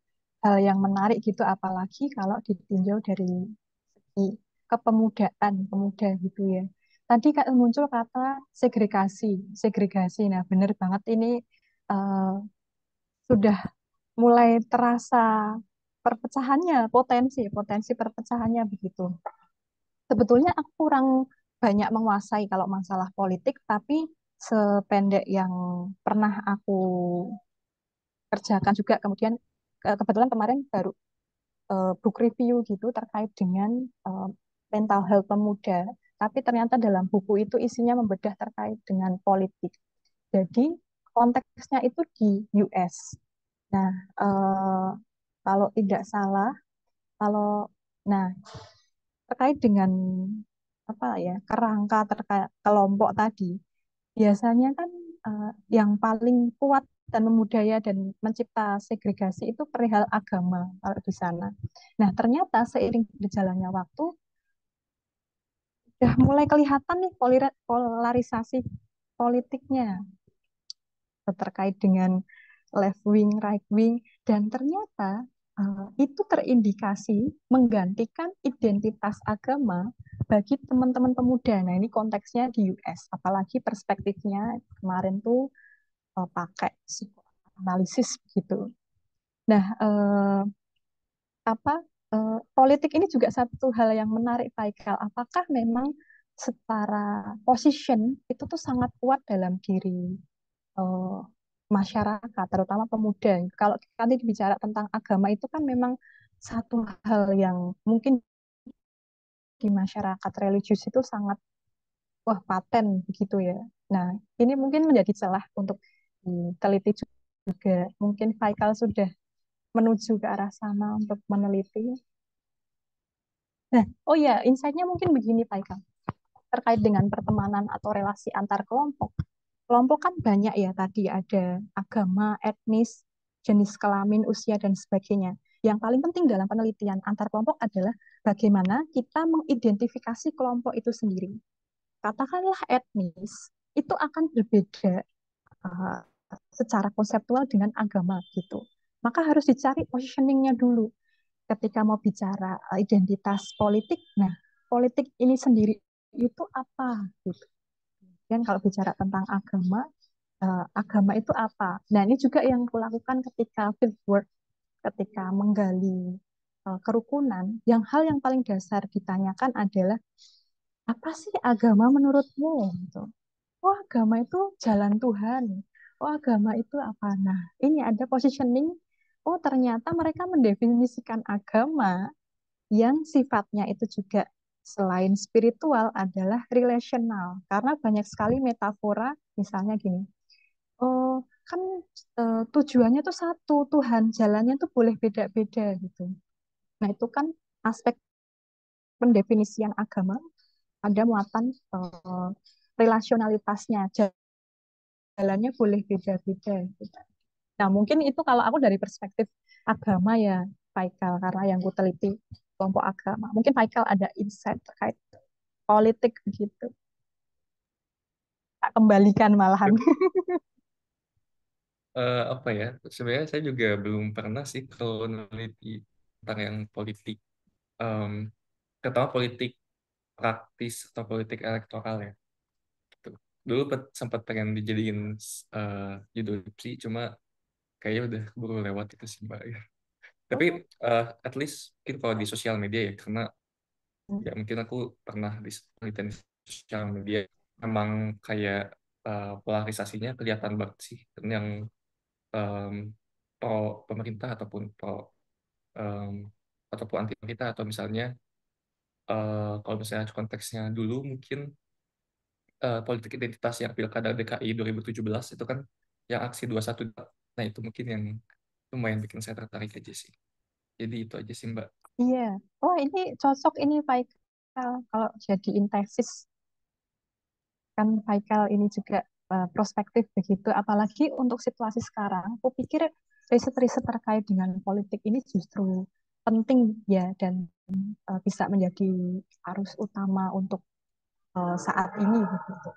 hal yang menarik gitu, apalagi kalau ditinjau dari segi kepemudaan, pemuda gitu ya. Tadi muncul kata segregasi, segregasi. Nah, benar banget ini eh, sudah mulai terasa perpecahannya, potensi, potensi perpecahannya begitu. Sebetulnya aku kurang banyak menguasai kalau masalah politik, tapi sependek yang pernah aku kerjakan juga, kemudian kebetulan kemarin baru book review gitu terkait dengan eh, mental health pemuda, tapi ternyata dalam buku itu isinya membedah terkait dengan politik. Jadi konteksnya itu di US. Nah, kalau tidak salah, kalau nah terkait dengan apa ya kerangka terkait kelompok tadi, biasanya kan yang paling kuat dan memudaya dan mencipta segregasi itu perihal agama kalau di sana. Nah, ternyata seiring berjalannya waktu udah mulai kelihatan nih polarisasi politiknya terkait dengan left wing, right wing, dan ternyata itu terindikasi menggantikan identitas agama bagi teman-teman pemuda. Nah, ini konteksnya di US, apalagi perspektifnya kemarin tuh pakai psikoanalisis gitu. Nah, apa politik ini juga satu hal yang menarik, Faikal. Apakah memang secara position itu tuh sangat kuat dalam diri eh, masyarakat, terutama pemuda. Kalau nanti bicara tentang agama itu kan memang satu hal yang mungkin di masyarakat religius itu sangat wah paten begitu ya. Nah, ini mungkin menjadi celah untuk diteliti juga. Mungkin Faikal sudah menuju ke arah sana untuk meneliti. Nah, oh ya, insight-nya mungkin begini, Faikal, terkait dengan pertemanan atau relasi antar kelompok. Kelompok kan banyak ya, tadi ada agama, etnis, jenis kelamin, usia, dan sebagainya. Yang paling penting dalam penelitian antar kelompok adalah bagaimana kita mengidentifikasi kelompok itu sendiri. Katakanlah etnis, itu akan berbeda uh, secara konseptual dengan agama gitu. Maka harus dicari positioningnya dulu ketika mau bicara identitas politik. Nah, politik ini sendiri itu apa gitu. Dan kalau bicara tentang agama itu apa? Nah, ini juga yang kulakukan ketika fieldwork, ketika menggali kerukunan. Yang hal yang paling dasar ditanyakan adalah apa sih agama menurutmu? Gitu. Oh, agama itu jalan Tuhan. Oh, agama itu apa? Nah, ini ada positioning. Oh, ternyata mereka mendefinisikan agama yang sifatnya itu juga selain spiritual adalah relational. Karena banyak sekali metafora, misalnya gini, oh kan tujuannya tuh satu, Tuhan jalannya tuh boleh beda-beda gitu. Nah itu kan aspek pendefinisian agama, ada muatan relasionalitasnya, jalannya boleh beda-beda gitu. Nah mungkin itu kalau aku dari perspektif agama ya, Faikal, karena yang ku teliti kelompok agama. Mungkin Faikal ada insight terkait politik begitu. Tak kembalikan malahan. Apa ya? Sebenarnya saya juga belum pernah sih kalau meneliti tentang yang politik, em, terutama politik praktis atau politik elektoral ya. dulu sempat pengen dijadiin judul skripsi, cuma kayaknya udah keburu lewat itu sih Mbak. Tapi Oh, at least mungkin kalau di sosial media ya, karena ya mungkin aku pernah penelitian di sosial media, emang kayak polarisasinya kelihatan banget sih, yang em, pro pemerintah em, ataupun anti pemerintah, atau misalnya kalau misalnya konteksnya dulu mungkin politik identitas yang Pilkada DKI 2017 itu kan yang aksi 21. Nah, itu mungkin yang lumayan bikin saya tertarik aja sih. Jadi itu aja sih Mbak. iya. Oh, ini cocok ini Faikal kalau jadiin tesis kan Faikal ini juga prospektif begitu. Apalagi untuk situasi sekarang, aku pikir riset-riset terkait dengan politik ini justru penting ya dan bisa menjadi arus utama untuk saat ini begitu.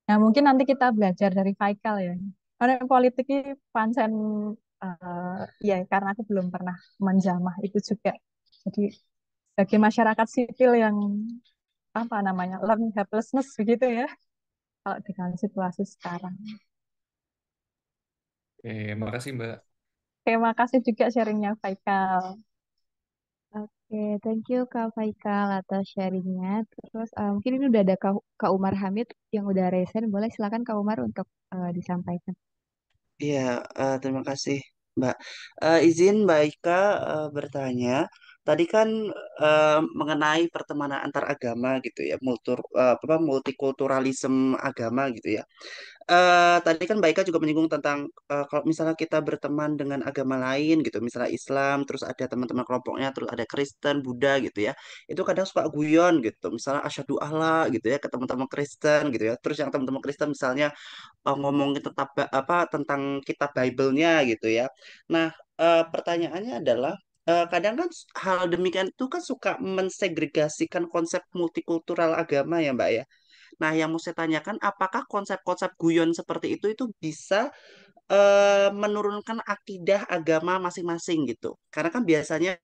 Nah, mungkin nanti kita belajar dari Faikal ya. Karena politik ini pancen ya karena aku belum pernah menjamah itu juga. Jadi sebagai masyarakat sipil yang apa namanya learn helplessness begitu ya kalau dengan situasi sekarang. Makasih Mbak. Terima kasih juga sharingnya Faikal. Oke, thank you Kak Faikal atas sharingnya. Terus mungkin ini udah ada Kak Umar Hamid yang udah resen. Boleh silakan Kak Umar untuk disampaikan. Iya, terima kasih, Mbak. Izin Mbak Ika bertanya. Tadi kan mengenai pertemanan antar agama gitu ya, multikulturalisme agama gitu ya. Tadi kan Mbak Ika juga menyinggung tentang kalau misalnya kita berteman dengan agama lain gitu, misalnya Islam, terus ada teman-teman kelompoknya, terus ada Kristen, Buddha gitu ya, itu kadang suka guyon gitu, misalnya asyhadu Allah gitu ya ke teman-teman Kristen gitu ya, terus yang teman-teman Kristen misalnya ngomongin tentang tentang kitab Bible-nya gitu ya. Nah, pertanyaannya adalah kadang kan hal demikian itu kan suka mensegregasikan konsep multikultural agama ya Mbak ya. Nah, yang mau saya tanyakan, apakah konsep-konsep guyon seperti itu bisa menurunkan akidah agama masing-masing gitu? Karena kan biasanya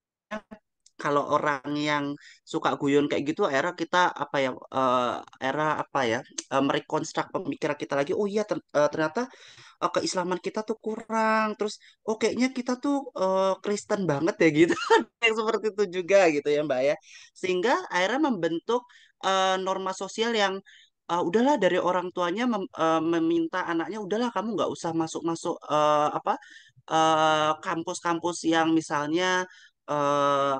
kalau orang yang suka guyon kayak gitu, era kita apa ya, era apa ya, merekonstruk pemikiran kita lagi. Oh iya, ternyata keislaman kita tuh kurang. Terus, oh kayaknya kita tuh Kristen banget ya gitu. Yang seperti itu juga gitu ya Mbak ya. Sehingga akhirnya membentuk norma sosial yang udahlah dari orang tuanya meminta anaknya udahlah kamu nggak usah masuk-masuk kampus-kampus yang misalnya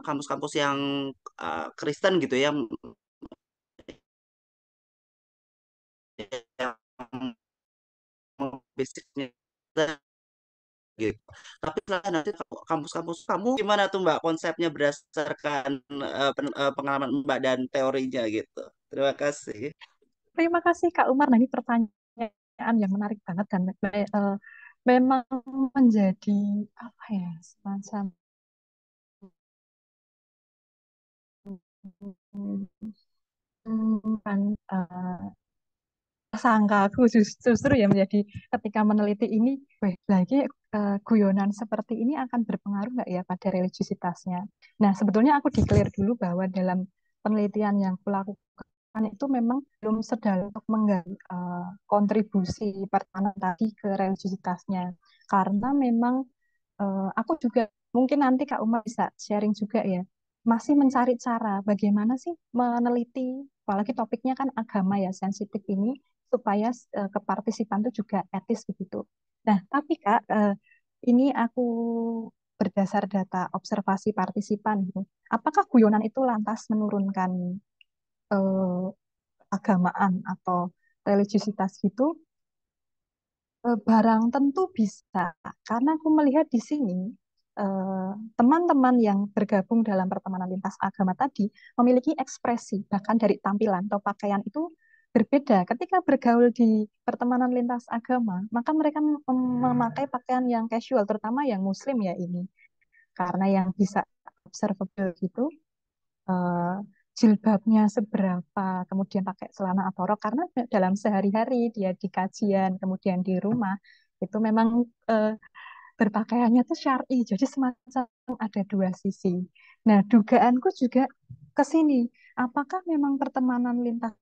kampus-kampus yang Kristen gitu ya, yang basicnya gitu. Tapi setelah nanti kampus-kampus kamu gimana tuh Mbak konsepnya berdasarkan pengalaman Mbak dan teorinya gitu. Terima kasih. Terima kasih Kak Umar. Nah, ini pertanyaan yang menarik banget dan memang menjadi apa ya semacam kan sangka aku justru ya menjadi ketika meneliti ini, weh, lagi guyonan seperti ini akan berpengaruh nggak ya pada religiusitasnya. Nah, sebetulnya aku declare dulu bahwa dalam penelitian yang kulakukan itu memang belum sedalam untuk menggali kontribusi pertahanan tadi ke religiusitasnya. Karena memang aku juga mungkin nanti Kak Umar bisa sharing juga ya, masih mencari cara bagaimana sih meneliti, apalagi topiknya kan agama ya sensitif ini, supaya kepartisipan itu juga etis begitu. Nah, tapi Kak, ini aku berdasar data observasi partisipan gitu. Apakah guyonan itu lantas menurunkan eh, agamaan atau religiusitas gitu? Barang tentu bisa, karena aku melihat di sini teman-teman yang bergabung dalam pertemanan lintas agama tadi memiliki ekspresi, bahkan dari tampilan atau pakaian itu berbeda. Ketika bergaul di pertemanan lintas agama, maka mereka memakai pakaian yang casual, terutama yang Muslim ya ini, karena yang bisa observable gitu eh, jilbabnya seberapa, kemudian pakai celana atau rok, karena dalam sehari-hari dia di kajian, kemudian di rumah, itu memang eh, berpakaiannya tuh syar'i, jadi semacam ada dua sisi. Nah, dugaanku juga ke sini, apakah memang pertemanan lintas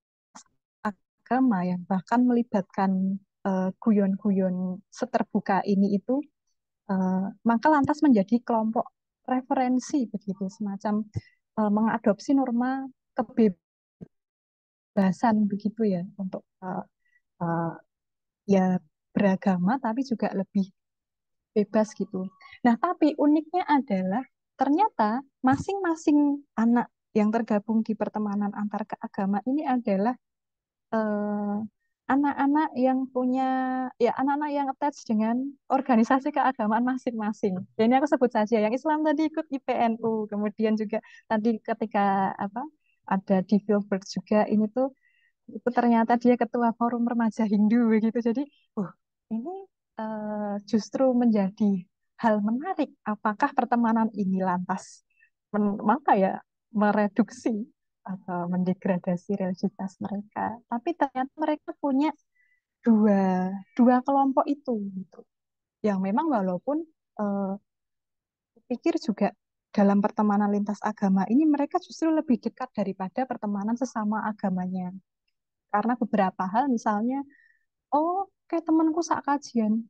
agama yang bahkan melibatkan guyon-guyon seterbuka ini itu, maka lantas menjadi kelompok referensi begitu, semacam mengadopsi norma kebebasan begitu ya untuk uh, ya beragama tapi juga lebih bebas gitu. Nah, tapi uniknya adalah ternyata masing-masing anak yang tergabung di pertemanan antar keagama ini adalah eh, anak-anak yang punya, ya anak-anak yang attach dengan organisasi keagamaan masing-masing. Ya, ini aku sebut saja yang Islam tadi ikut IPNU, kemudian juga tadi ketika apa ada di Filbert juga ini tuh itu ternyata dia ketua forum remaja Hindu begitu. Jadi, ini justru menjadi hal menarik. Apakah pertemanan ini lantas maka ya mereduksi atau mendegradasi religiusitas mereka? Tapi ternyata mereka punya dua dua kelompok itu gitu. Yang memang walaupun eh, pikir juga dalam pertemanan lintas agama ini mereka justru lebih dekat daripada pertemanan sesama agamanya. Karena beberapa hal misalnya, oh kayak temanku sak kajian,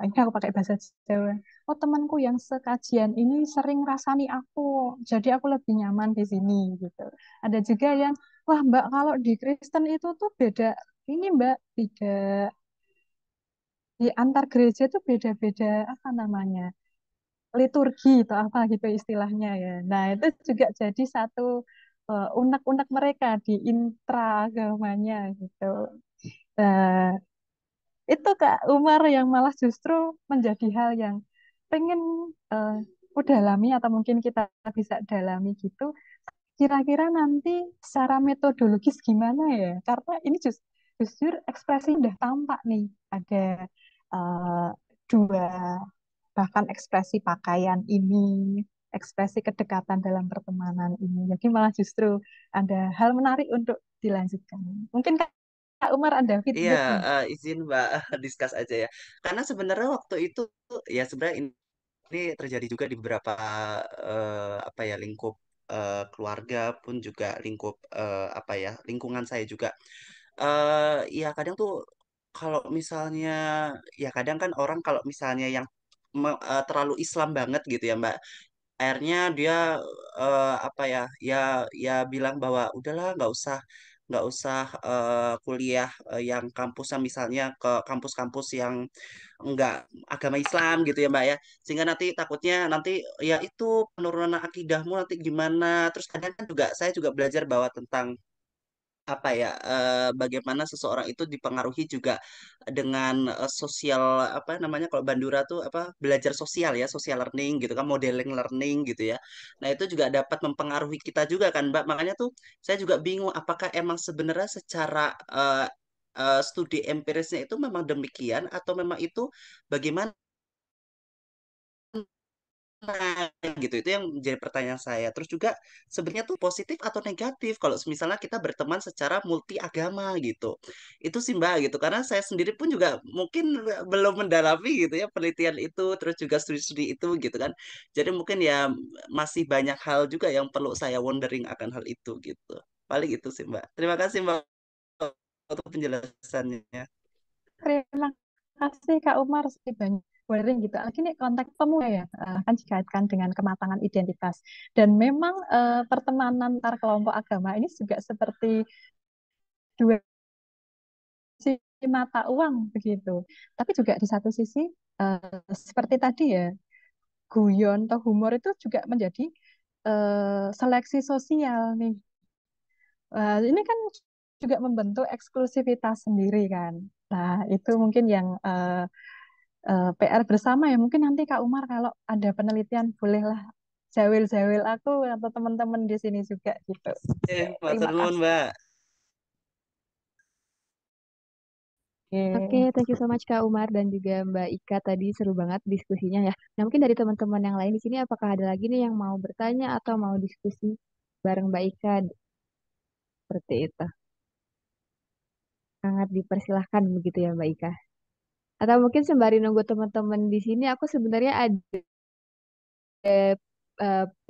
ini aku pakai bahasa Jawa, oh temanku yang sekajian ini sering rasani aku, jadi aku lebih nyaman di sini gitu. Ada juga yang, wah Mbak kalau di Kristen itu tuh beda, ini Mbak tidak, di antar gereja tuh beda-beda apa namanya, liturgi atau apa gitu istilahnya ya. Nah itu juga jadi satu unek-unek mereka di intra-agamanya gitu. Nah, itu Kak Umar yang malah justru menjadi hal yang pengen uh, dalami atau mungkin kita bisa dalami gitu. Kira-kira nanti secara metodologis gimana ya? Karena ini justru ekspresi udah tampak nih. Ada uh, dua, bahkan ekspresi pakaian ini, ekspresi kedekatan dalam pertemanan ini. Jadi malah justru ada hal menarik untuk dilanjutkan. Mungkin Kak Umar ada Iya, feedback nih. izin Mbak discuss aja ya. Karena sebenarnya waktu itu ya sebenarnya ini terjadi juga di beberapa apa ya lingkup keluarga pun juga lingkup apa ya lingkungan saya juga. Ya kadang tuh kalau misalnya ya kadang kan orang kalau misalnya yang terlalu Islam banget gitu ya Mbak. Akhirnya dia apa ya ya ya bilang bahwa udahlah nggak usah kuliah yang kampusnya misalnya ke kampus-kampus yang enggak agama Islam gitu ya Mbak ya, sehingga nanti takutnya nanti ya itu penurunan akidahmu nanti gimana. Terus kadang kan juga saya juga belajar bahwa tentang apa ya bagaimana seseorang itu dipengaruhi juga dengan sosial apa namanya kalau Bandura tuh apa belajar sosial ya social learning gitu kan modeling learning gitu ya. Nah itu juga dapat mempengaruhi kita juga kan Mbak, makanya tuh saya juga bingung apakah emang sebenarnya secara studi empirisnya itu memang demikian atau memang itu bagaimana gitu. Itu yang menjadi pertanyaan saya. Terus juga sebenarnya tuh positif atau negatif kalau misalnya kita berteman secara multi agama gitu. Itu sih Mbak gitu. Karena saya sendiri pun juga mungkin belum mendalami gitu ya penelitian itu, terus juga studi-studi itu gitu kan. Jadi mungkin ya masih banyak hal juga yang perlu saya wondering akan hal itu gitu. Paling itu sih Mbak. Terima kasih Mbak untuk penjelasannya. Terima kasih Kak Umar sih banyak sharing gitu. Ini konteks pemuda ya, kan dikaitkan dengan kematangan identitas. Dan memang pertemanan antar kelompok agama ini juga seperti dua sisi mata uang begitu. Tapi juga di satu sisi seperti tadi ya, guyon atau humor itu juga menjadi seleksi sosial nih. Ini kan juga membentuk eksklusivitas sendiri kan. Nah, itu mungkin yang PR bersama ya. Mungkin nanti Kak Umar kalau ada penelitian bolehlah jawil-jawil aku atau teman-teman di sini juga gitu. Matur Terima nuwun kasih. Mbak. Oke, Oke. thank you so much Kak Umar dan juga Mbak Ika tadi seru banget diskusinya ya. Nah, mungkin dari teman-teman yang lain di sini apakah ada lagi nih yang mau bertanya atau mau diskusi bareng Mbak Ika seperti itu? Sangat dipersilahkan begitu ya Mbak Ika. Atau mungkin sembari nunggu teman-teman di sini, aku sebenarnya ada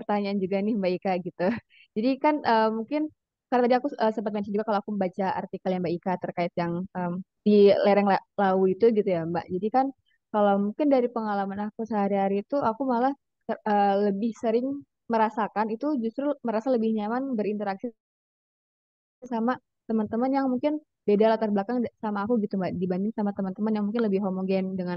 pertanyaan juga nih Mbak Ika gitu. Jadi kan mungkin karena tadi aku sempat mention juga kalau aku membaca artikel yang Mbak Ika terkait yang di lereng Lawu itu gitu ya Mbak. Jadi kan kalau mungkin dari pengalaman aku sehari-hari itu aku malah lebih sering merasakan itu justru merasa lebih nyaman berinteraksi sama teman-teman yang mungkin beda latar belakang sama aku gitu Mbak dibanding sama teman-teman yang mungkin lebih homogen dengan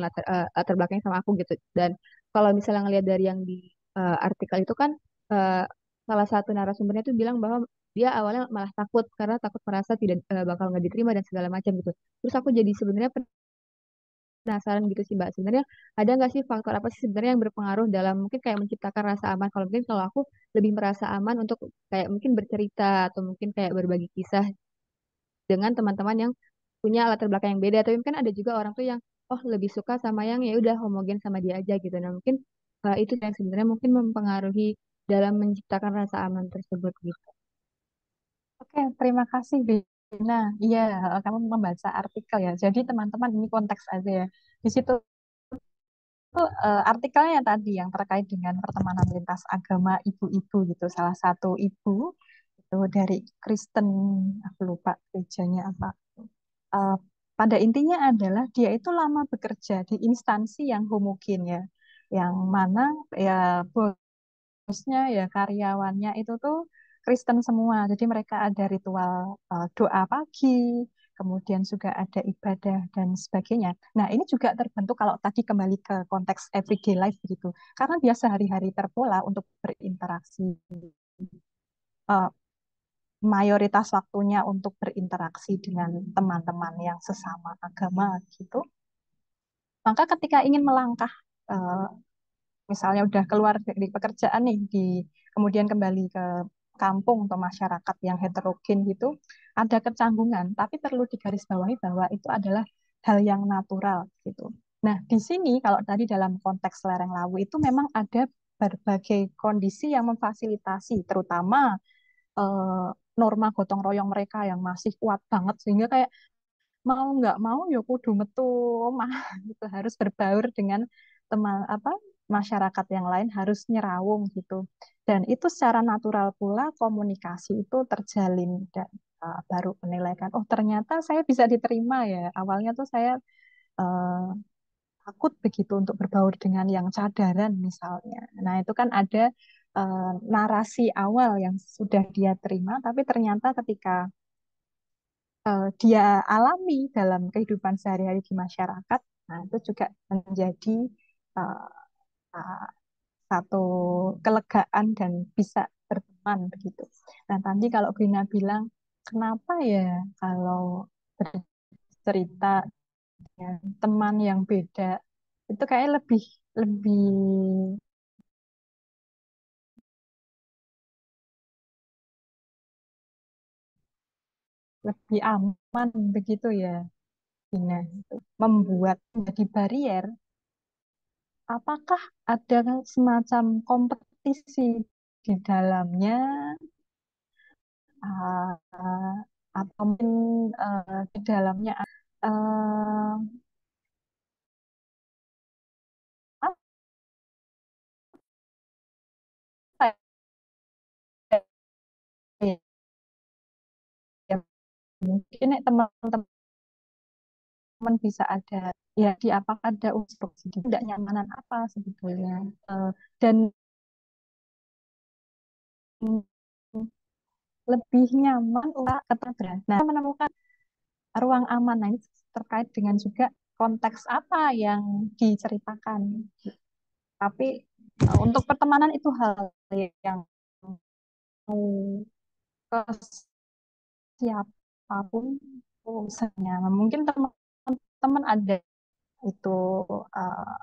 latar belakang sama aku gitu. Dan kalau misalnya ngelihat dari yang di artikel itu kan eh, salah satu narasumbernya tuh bilang bahwa dia awalnya malah takut karena takut merasa tidak bakal nggak diterima dan segala macam gitu. Terus aku jadi sebenarnya penasaran gitu sih Mbak. Sebenarnya ada nggak sih faktor apa sih sebenarnya yang berpengaruh dalam mungkin kayak menciptakan rasa aman? Kalau mungkin kalau aku lebih merasa aman untuk kayak mungkin bercerita atau mungkin kayak berbagi kisah dengan teman-teman yang punya latar belakang yang beda. Tapi mungkin ada juga orang tuh yang oh lebih suka sama yang ya udah homogen sama dia aja gitu. Nah mungkin itu yang sebenarnya mungkin mempengaruhi dalam menciptakan rasa aman tersebut gitu. Oke, terima kasih, Bina. Iya, kamu membaca artikel ya. Jadi teman-teman ini konteks aja ya. Di situ tuh artikelnya tadi yang terkait dengan pertemanan lintas agama ibu-ibu gitu. Salah satu ibu itu dari Kristen, aku lupa gerejanya apa. Eh, pada intinya adalah dia itu lama bekerja di instansi yang homogen ya, yang mana ya bosnya ya karyawannya itu tuh Kristen semua. Jadi mereka ada ritual doa pagi, kemudian juga ada ibadah dan sebagainya. Nah, ini juga terbentuk kalau tadi kembali ke konteks everyday life begitu. Karena dia sehari-hari terpola untuk berinteraksi eh, mayoritas waktunya untuk berinteraksi dengan teman-teman yang sesama agama gitu. Maka ketika ingin melangkah eh, misalnya udah keluar dari pekerjaan nih kemudian kembali ke kampung atau masyarakat yang heterogen gitu ada kecanggungan tapi perlu digarisbawahi bahwa itu adalah hal yang natural gitu. Nah, di sini kalau tadi dalam konteks lereng Lawu itu memang ada berbagai kondisi yang memfasilitasi terutama eh, norma gotong royong mereka yang masih kuat banget sehingga kayak mau nggak mau ya kudu metu omah gitu harus berbaur dengan teman apa masyarakat yang lain harus nyerawung gitu dan itu secara natural pula komunikasi itu terjalin dan baru menilaikan oh ternyata saya bisa diterima ya awalnya tuh saya eh, takut begitu untuk berbaur dengan yang cadaran misalnya nah itu kan ada narasi awal yang sudah dia terima tapi ternyata ketika dia alami dalam kehidupan sehari-hari di masyarakat, nah itu juga menjadi uh, uh, satu kelegaan dan bisa berteman begitu. Nah tadi kalau Brina bilang, kenapa ya kalau bercerita dengan teman yang beda itu kayak lebih lebih lebih aman begitu ya, Brina. Membuat menjadi barrier apakah ada semacam kompetisi di dalamnya uh, atau mungkin di dalamnya uh, apa ya, ya, mungkin teman-teman bisa ada ya di apakah ada unsur tidak nyamanan apa sebetulnya. Dan lebih nyaman untuk keterbelahan. Nah, menemukan ruang aman. Nah, ini terkait dengan juga konteks apa yang diceritakan. Tapi untuk pertemanan itu hal yang mau ke siapapun urusannya. Nah, mungkin teman-teman ada itu uh,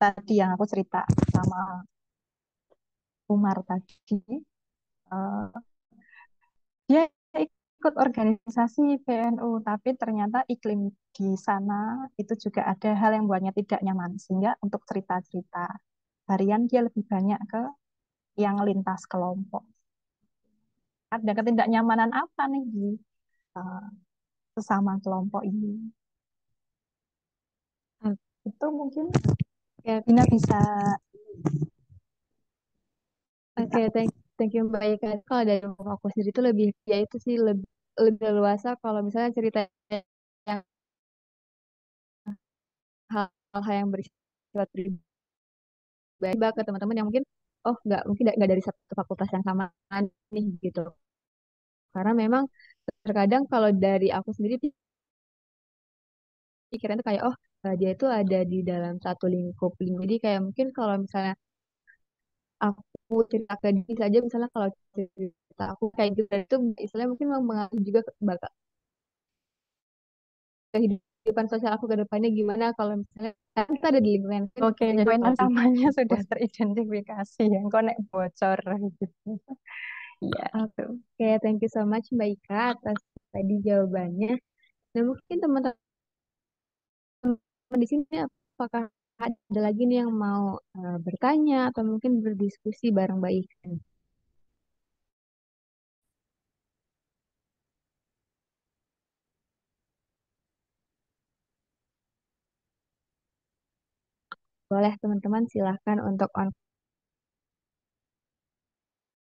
tadi yang aku cerita sama Umar tadi. uh, Dia ikut organisasi PNU, tapi ternyata iklim di sana itu juga ada hal yang buatnya tidak nyaman. Sehingga untuk cerita-cerita harian dia lebih banyak ke yang lintas kelompok. Ada ketidaknyamanan apa nih di uh, sesama kelompok ini? Itu mungkin Oke, Bina bisa oke, thank you Mbak Ika. Kalau dari aku sendiri itu lebih, ya itu sih lebih, lebih leluasa kalau misalnya cerita yang hal-hal yang bersifat pribadi Mbak, ke teman-teman yang mungkin, oh nggak, mungkin nggak dari satu fakultas yang sama nih gitu. Karena memang terkadang kalau dari aku sendiri pikiran tuh kayak, oh dia itu ada di dalam satu lingkup. Jadi kayak mungkin kalau misalnya aku cerita ke dia saja, misalnya kalau cerita aku kayak gitu, itu istilahnya mungkin mempengaruhi juga bakal kehidupan sosial aku ke depannya gimana kalau misalnya kan kita ada di lingkungan kan Oke, kita jadi poin bakal utamanya sudah bos. teridentifikasi yang konek bocor gitu. Iya, itu. Oke, thank you so much Mbak Ika atas tadi jawabannya. Nah, mungkin teman-teman di sini apakah ada lagi nih yang mau bertanya atau mungkin berdiskusi bareng Mbak Ika? Boleh teman-teman silahkan untuk on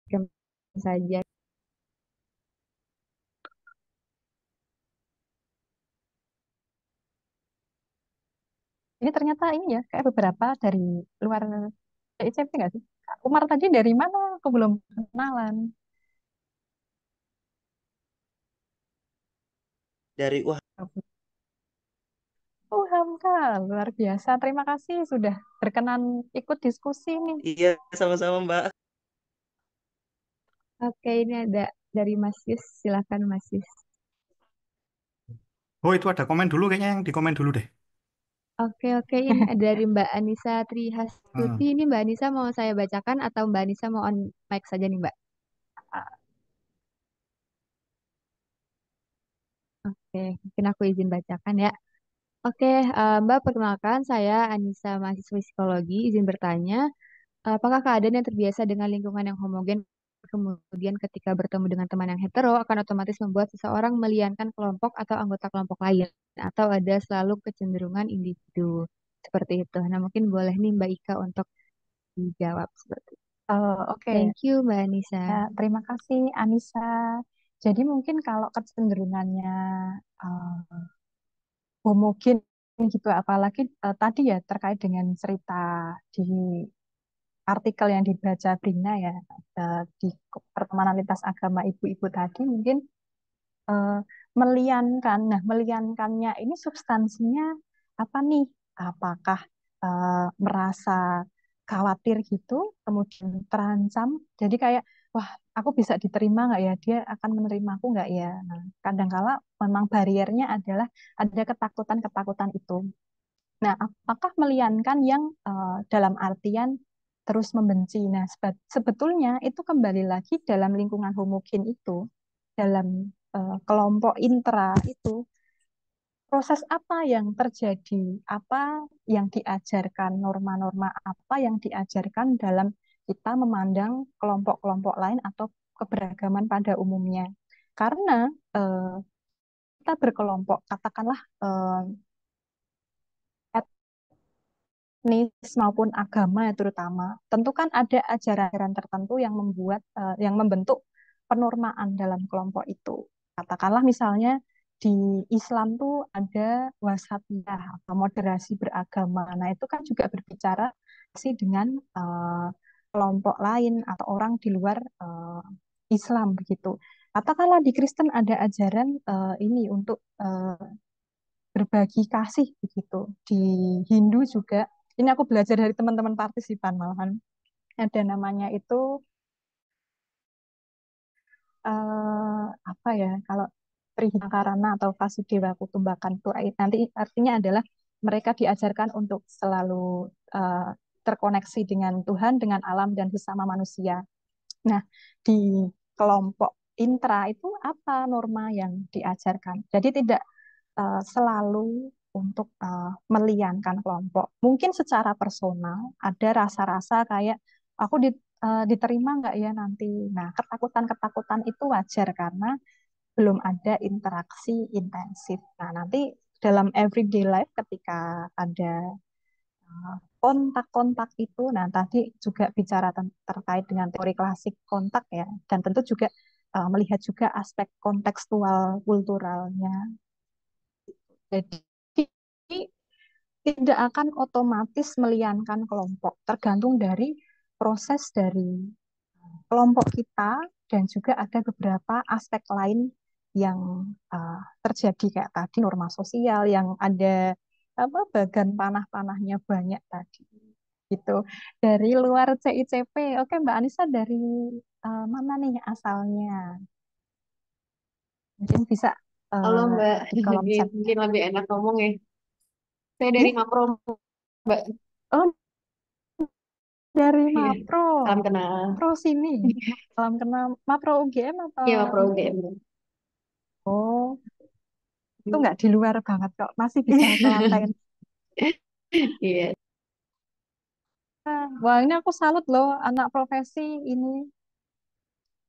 cam saja. Ini ternyata ini ya, kayak beberapa dari luar ICP nggak sih? Kak Umar tadi dari mana? Aku belum kenalan. Dari wah, Oh, Hamka, luar biasa. Terima kasih sudah berkenan ikut diskusi nih. iya sama-sama Mbak. Oke, ini ada dari Mas Yus. Silahkan Mas Yus. Oh, itu ada komen dulu kayaknya yang di komen dulu deh. Oke, oke. Ini ada dari Mbak Anissa Trihastuti. Hmm. Ini Mbak Anissa mau saya bacakan atau Mbak Anissa mau on mic saja nih, Mbak? Oke, mungkin aku izin bacakan ya. Oke, Mbak, perkenalkan saya Anissa, mahasiswa psikologi. Izin bertanya, apakah keadaan yang terbiasa dengan lingkungan yang homogen, kemudian ketika bertemu dengan teman yang hetero, akan otomatis membuat seseorang meliankan kelompok atau anggota kelompok lain? Atau ada selalu kecenderungan individu? Seperti itu. Nah, mungkin boleh nih Mbak Ika untuk dijawab seperti itu. Oke, Thank you, Mbak Anissa. ya, terima kasih Anissa. Jadi mungkin kalau kecenderungannya eh, homogen gitu, apalagi tadi ya terkait dengan cerita di artikel yang dibaca Brina ya, di pertemanan lintas agama ibu-ibu tadi mungkin eh, meliankan. Nah, meliankannya ini substansinya apa nih? Apakah merasa khawatir gitu, kemudian terancam? Jadi kayak, wah, aku bisa diterima nggak ya? Dia akan menerimaku nggak ya? Nah, kadangkala memang bariernya adalah ada ketakutan-ketakutan itu. Nah, apakah meliankan yang dalam artian terus membenci? Nah, sebetulnya itu kembali lagi dalam lingkungan homogen itu, dalam kelompok intra itu, proses apa yang terjadi, apa yang diajarkan, norma-norma apa yang diajarkan dalam kita memandang kelompok-kelompok lain atau keberagaman pada umumnya. Karena eh, kita berkelompok, katakanlah etnis maupun agama ya terutama, tentu kan ada ajaran-ajaran tertentu yang membuat yang membentuk penormaan dalam kelompok itu. Katakanlah misalnya di Islam tuh ada wasatiyah atau moderasi beragama. Nah, itu kan juga berbicara sih dengan kelompok lain atau orang di luar Islam begitu. Katakanlah di Kristen ada ajaran ini untuk berbagi kasih begitu. Di Hindu juga, ini aku belajar dari teman-teman partisipan malahan. Ada namanya itu apa ya? Kalau Trihakarana atau Vasudewa Kutumbakan itu nanti artinya adalah mereka diajarkan untuk selalu eh, terkoneksi dengan Tuhan, dengan alam dan sesama manusia. Nah, di kelompok intra itu apa norma yang diajarkan? Jadi tidak selalu untuk meliankan kelompok. Mungkin secara personal ada rasa-rasa kayak aku diterima nggak ya nanti. Nah, ketakutan-ketakutan itu wajar karena belum ada interaksi intensif. Nah, nanti dalam everyday life ketika ada kontak-kontak itu. Nah, tadi juga bicara terkait dengan teori klasik kontak ya, dan tentu juga melihat juga aspek kontekstual kulturalnya. Jadi tidak akan otomatis meliankan kelompok, tergantung dari proses dari kelompok kita dan juga ada beberapa aspek lain yang terjadi kayak tadi norma sosial yang ada apa bagan panah-panahnya banyak tadi gitu. Dari luar CICP, oke Mbak Anissa dari mana nih asalnya? Mungkin bisa Halo eh, Mbak, di kolom ini chatnya. mungkin lebih enak ngomong ya. Saya dari Hmm? Mapro, Mbak. Oh, dari Iya, Mapro. salam kenal. Mapro sini. Salam kenal. Mapro UGM Iya, atau? Mapro UGM. Oh, itu nggak di luar banget kok. Masih bisa ke lantai. Iya, Wah, ini aku salut loh anak profesi ini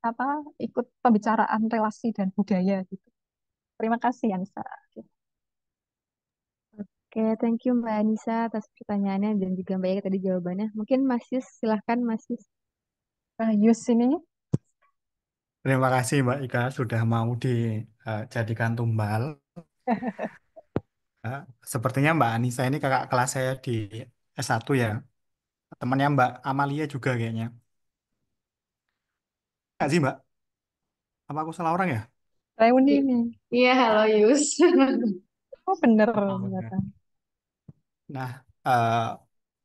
apa ikut pembicaraan relasi dan budaya gitu. Terima kasih Anissa. Oke, thank you Mbak Anissa atas pertanyaannya dan juga Mbak Ika tadi jawabannya. Mungkin Mas Yus, silahkan Mas Yus. Yus ini Terima kasih Mbak Ika sudah mau dijadikan tumbal. Eh, Sepertinya Mbak Anissa ini kakak kelas saya di S1 ya. Temannya Mbak Amalia juga kayaknya. Nggak sih Mbak? Apa aku salah orang ya? reuni I- nih. iya, halo Yus. Oh bener Oh, benar. ternyata. Nah, eh,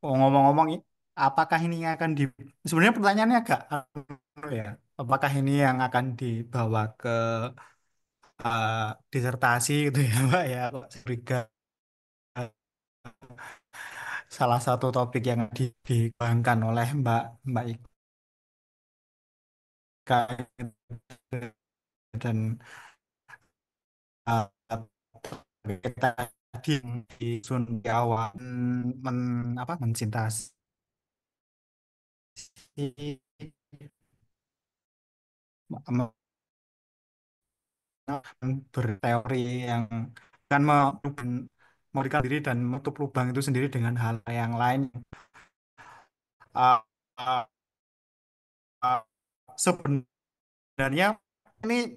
ngomong-ngomong, apakah ini yang akan sebenarnya pertanyaannya agak ya, apakah ini yang akan dibawa ke eh, disertasi gitu ya, Mbak ya? Kok curiga salah satu topik yang dikembangkan oleh Mbak Ika dan eh, kita tadi yang disun di awal apa mensintasi berteori yang kan memberikan diri dan menutup lubang itu sendiri dengan hal yang lain. Uh, uh, uh, Sebenarnya ini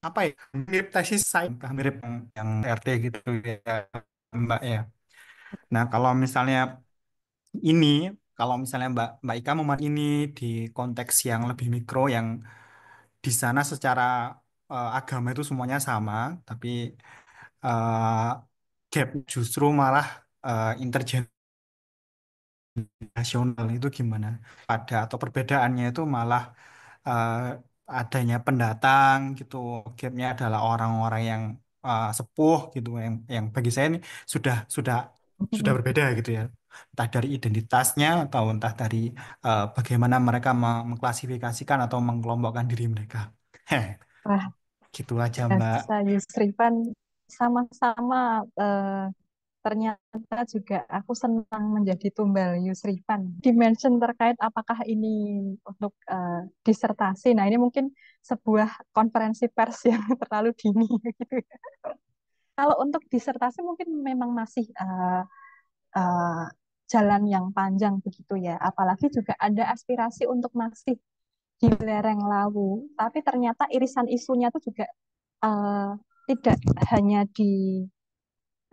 apa ya mirip tesis saya, mirip yang RT gitu ya Mbak ya. Nah ini kalau misalnya Mbak Ika mau ini di konteks yang lebih mikro yang di sana secara agama itu semuanya sama, tapi gap justru malah intergenerasional itu gimana? Atau perbedaannya itu malah eh, adanya pendatang gitu. Gapnya adalah orang-orang yang sepuh gitu, yang bagi saya ini sudah sudah berbeda gitu ya. Entah dari identitasnya atau entah dari bagaimana mereka mengklasifikasikan atau mengkelompokkan diri mereka. Heh, Wah, gitu aja Mbak. biasa Yusrifan sama-sama ternyata juga aku senang menjadi tumbal Yusrifan. Dimension terkait apakah ini untuk disertasi. Nah, ini mungkin sebuah konferensi pers yang terlalu dini gitu ya. Kalau untuk disertasi mungkin memang masih uh, jalan yang panjang begitu ya. Apalagi juga ada aspirasi untuk masih di lereng Lawu, tapi ternyata irisan isunya itu juga uh, tidak hanya di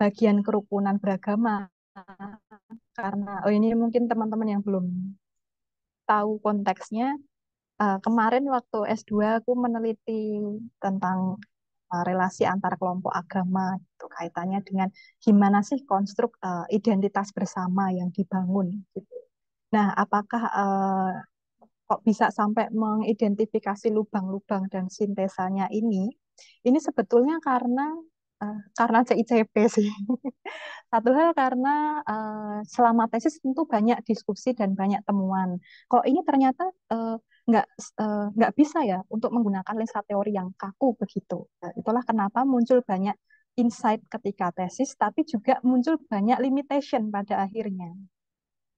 bagian kerukunan beragama, karena oh ini mungkin teman-teman yang belum tahu konteksnya. Kemarin waktu S2 aku meneliti tentang relasi antar kelompok agama itu kaitannya dengan gimana sih konstruk identitas bersama yang dibangun gitu. Nah, apakah kok bisa sampai mengidentifikasi lubang-lubang dan sintesanya ini sebetulnya karena CICP sih. Satu hal karena selama tesis tentu banyak diskusi dan banyak temuan. Kok ini ternyata nggak nggak bisa ya untuk menggunakan lensa teori yang kaku begitu. Nah, itulah kenapa muncul banyak insight ketika tesis, tapi juga muncul banyak limitation pada akhirnya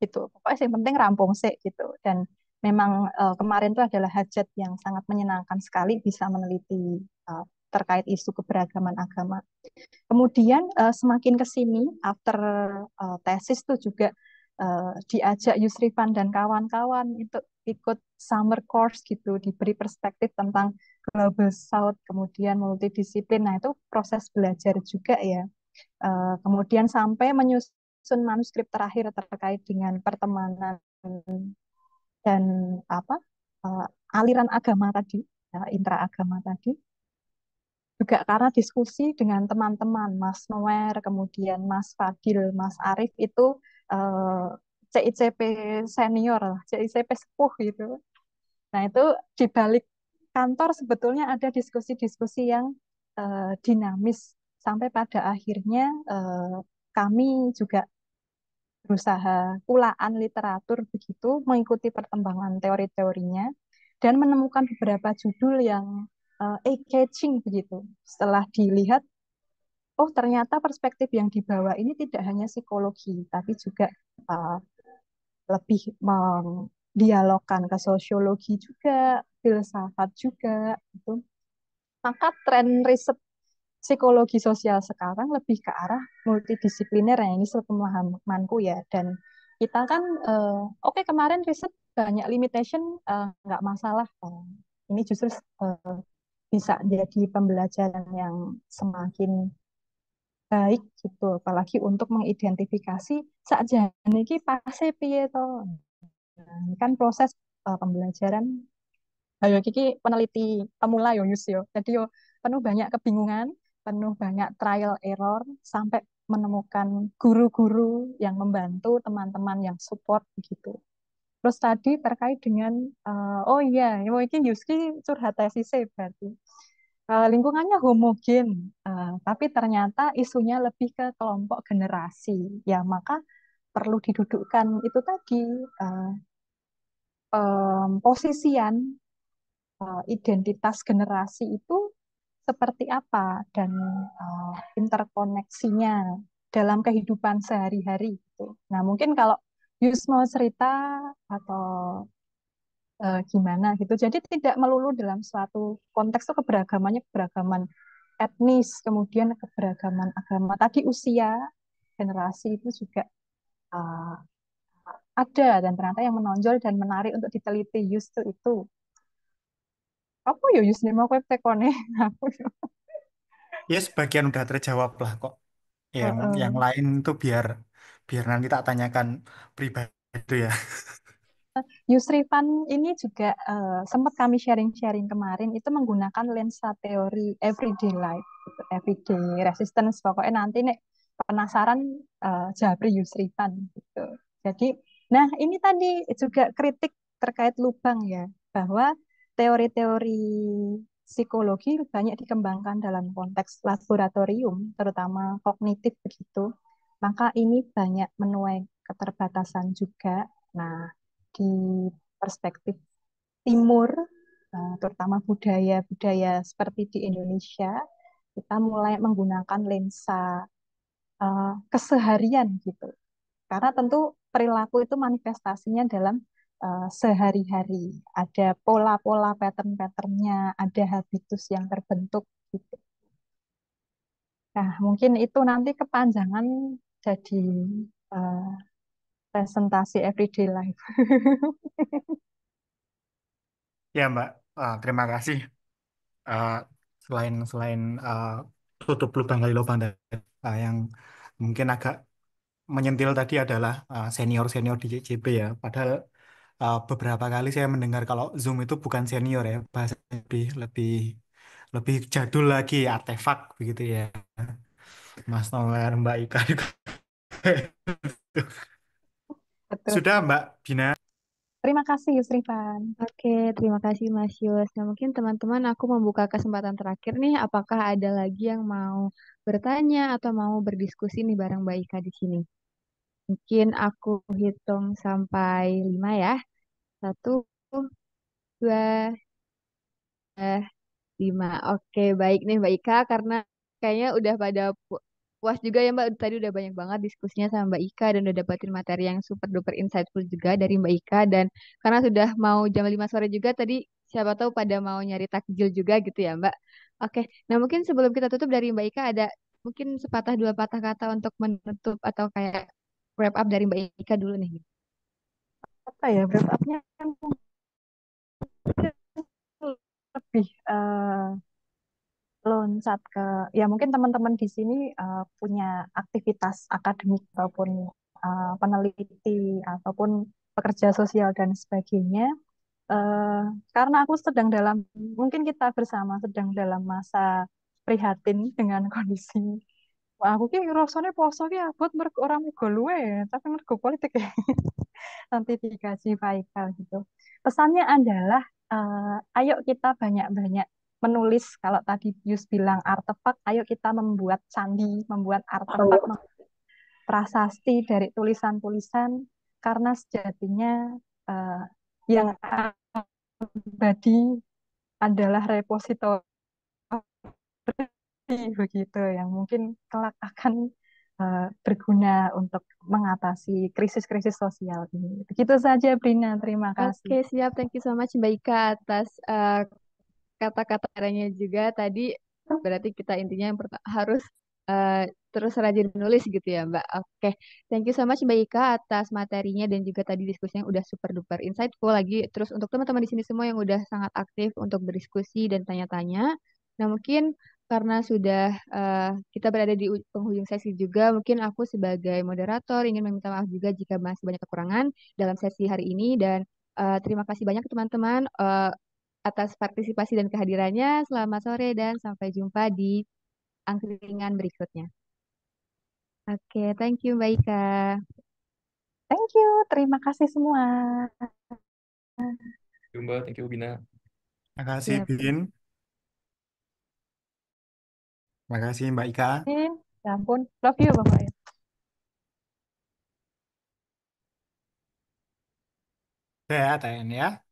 gitu. Pokoknya yang penting rampung sih gitu. Dan memang kemarin itu adalah hajat yang sangat menyenangkan sekali bisa meneliti terkait isu keberagaman agama. Kemudian semakin ke sini after tesis tuh juga diajak Yusrifan dan kawan-kawan itu ikut summer course gitu, diberi perspektif tentang Global South, kemudian multidisiplin. Nah, itu proses belajar juga ya. Kemudian sampai menyusun manuskrip terakhir terkait dengan pertemanan dan apa eh, aliran agama tadi, intraagama tadi. Juga karena diskusi dengan teman-teman, Mas Noer, kemudian Mas Fadil, Mas Arif itu eh, CICP senior, CICP sepuh gitu. Nah, itu di balik kantor sebetulnya ada diskusi-diskusi yang dinamis sampai pada akhirnya kami juga berusaha kulaan literatur begitu mengikuti perkembangan teori-teorinya dan menemukan beberapa judul yang eye-catching begitu. Setelah dilihat, oh ternyata perspektif yang dibawa ini tidak hanya psikologi, tapi juga uh, lebih mendialogkan ke sosiologi juga, filsafat juga, gitu. Maka tren riset psikologi sosial sekarang lebih ke arah multidisipliner ya, ini sepemahamanku ya. Dan kita kan, oke kemarin riset banyak limitation, nggak masalah. Ini justru bisa jadi pembelajaran yang semakin baik gitu, apalagi untuk mengidentifikasi saja ini pasti piye to. Nah, ini kan proses pembelajaran. Ayo Kiki peneliti pemula yo Yus yo. Jadi yo penuh banyak kebingungan, penuh banyak trial error sampai menemukan guru-guru yang membantu teman-teman yang support begitu. Terus tadi terkait dengan oh iya, mungkin Yuski curhat tesisnya berarti. Lingkungannya homogen, tapi ternyata isunya lebih ke kelompok generasi. Ya, maka perlu didudukkan itu tadi eh, posisian identitas generasi itu seperti apa dan interkoneksinya dalam kehidupan sehari-hari gitu. Nah, mungkin kalau Yus mau cerita atau gimana gitu. Jadi tidak melulu dalam suatu konteks itu keberagamannya keberagaman etnis, kemudian keberagaman agama. Tadi usia generasi itu juga uh, ada dan ternyata yang menonjol dan menarik untuk diteliti Yus itu. Apa ya Yus nih mau kue tekone? Aku Ya sebagian udah terjawab lah kok. Yang uh, lain tuh biar biar nanti tak tanyakan pribadi itu ya. Yusrifan ini juga sempat kami sharing-sharing kemarin itu menggunakan lensa teori everyday life, gitu, everyday resistance. Pokoknya nanti nih penasaran Jabri Yusrifan gitu. Jadi, nah ini tadi juga kritik terkait lubang ya, bahwa teori-teori psikologi banyak dikembangkan dalam konteks laboratorium, terutama kognitif begitu. Maka ini banyak menuai keterbatasan juga. Nah, di perspektif timur, terutama budaya-budaya seperti di Indonesia, kita mulai menggunakan lensa keseharian gitu. Karena tentu perilaku itu manifestasinya dalam sehari-hari. Ada pola-pola pattern-patternnya, ada habitus yang terbentuk gitu. Nah, mungkin itu nanti kepanjangan jadi eh, presentasi everyday life. Ya Mbak, terima kasih. Eh, selain selain tutup lubang gali lubang dan yang mungkin agak menyentil tadi adalah senior senior di CCP ya. Padahal beberapa kali saya mendengar kalau Zoom itu bukan senior ya, bahasa lebih lebih lebih jadul lagi artefak begitu ya. Mas Nomer, Mbak Ika juga. Betul. Sudah Mbak Bina. Terima kasih Yusrifan. Oke, terima kasih Mas Yus. Nah, mungkin teman-teman aku membuka kesempatan terakhir nih. Apakah ada lagi yang mau bertanya atau mau berdiskusi nih bareng Mbak Ika di sini? Mungkin aku hitung sampai 5 ya. Satu, dua, lima. Oke, baik nih Mbak Ika, karena kayaknya udah pada puas juga ya Mbak. Tadi udah banyak banget diskusinya sama Mbak Ika dan udah dapetin materi yang super duper insightful juga dari Mbak Ika. Dan karena sudah mau jam 5 sore juga tadi, siapa tahu pada mau nyari takjil juga gitu ya Mbak. Oke, nah mungkin sebelum kita tutup dari Mbak Ika ada mungkin sepatah dua patah kata untuk menutup atau kayak wrap up dari Mbak Ika dulu nih. Apa ya, wrap up-nya mungkin lebih loncat ke, ya mungkin teman-teman di sini punya aktivitas akademik ataupun peneliti ataupun pekerja sosial dan sebagainya. Eh, karena aku sedang dalam, mungkin kita bersama sedang dalam masa prihatin dengan kondisi. Wah, aku ki rasanya poso ki abot mergo orang mugo luwe, tapi mergo politik ya. Notifikasi vital gitu. Pesannya adalah ayo kita banyak-banyak menulis. Kalau tadi Yus bilang artefak, ayo kita membuat candi, membuat artefak, prasasti dari tulisan-tulisan, karena sejatinya eh, yang abadi adalah repositori begitu yang mungkin kelak akan berguna untuk mengatasi krisis-krisis sosial ini. Begitu saja, Brina. Terima kasih. Oke, siap. Thank you so much Mbak Ika atas kata-katanya juga tadi. Berarti kita intinya yang harus eh, terus rajin menulis gitu ya, Mbak. Oke, thank you so much Mbak Ika atas materinya dan juga tadi diskusinya udah super duper insightful lagi. Terus untuk teman-teman di sini semua yang udah sangat aktif untuk berdiskusi dan tanya-tanya. Nah, mungkin karena sudah kita berada di penghujung sesi juga, mungkin aku sebagai moderator ingin meminta maaf juga jika masih banyak kekurangan dalam sesi hari ini dan terima kasih banyak teman-teman atas partisipasi dan kehadirannya. Selamat sore dan sampai jumpa di angkringan berikutnya. Oke, thank you Mbak Ika. Thank you. Terima kasih semua. Mbak, thank you Bina. Makasih Siap. Bin, makasih Mbak Ika. Ya ampun, love you Bapak. Udah ya, TN ya.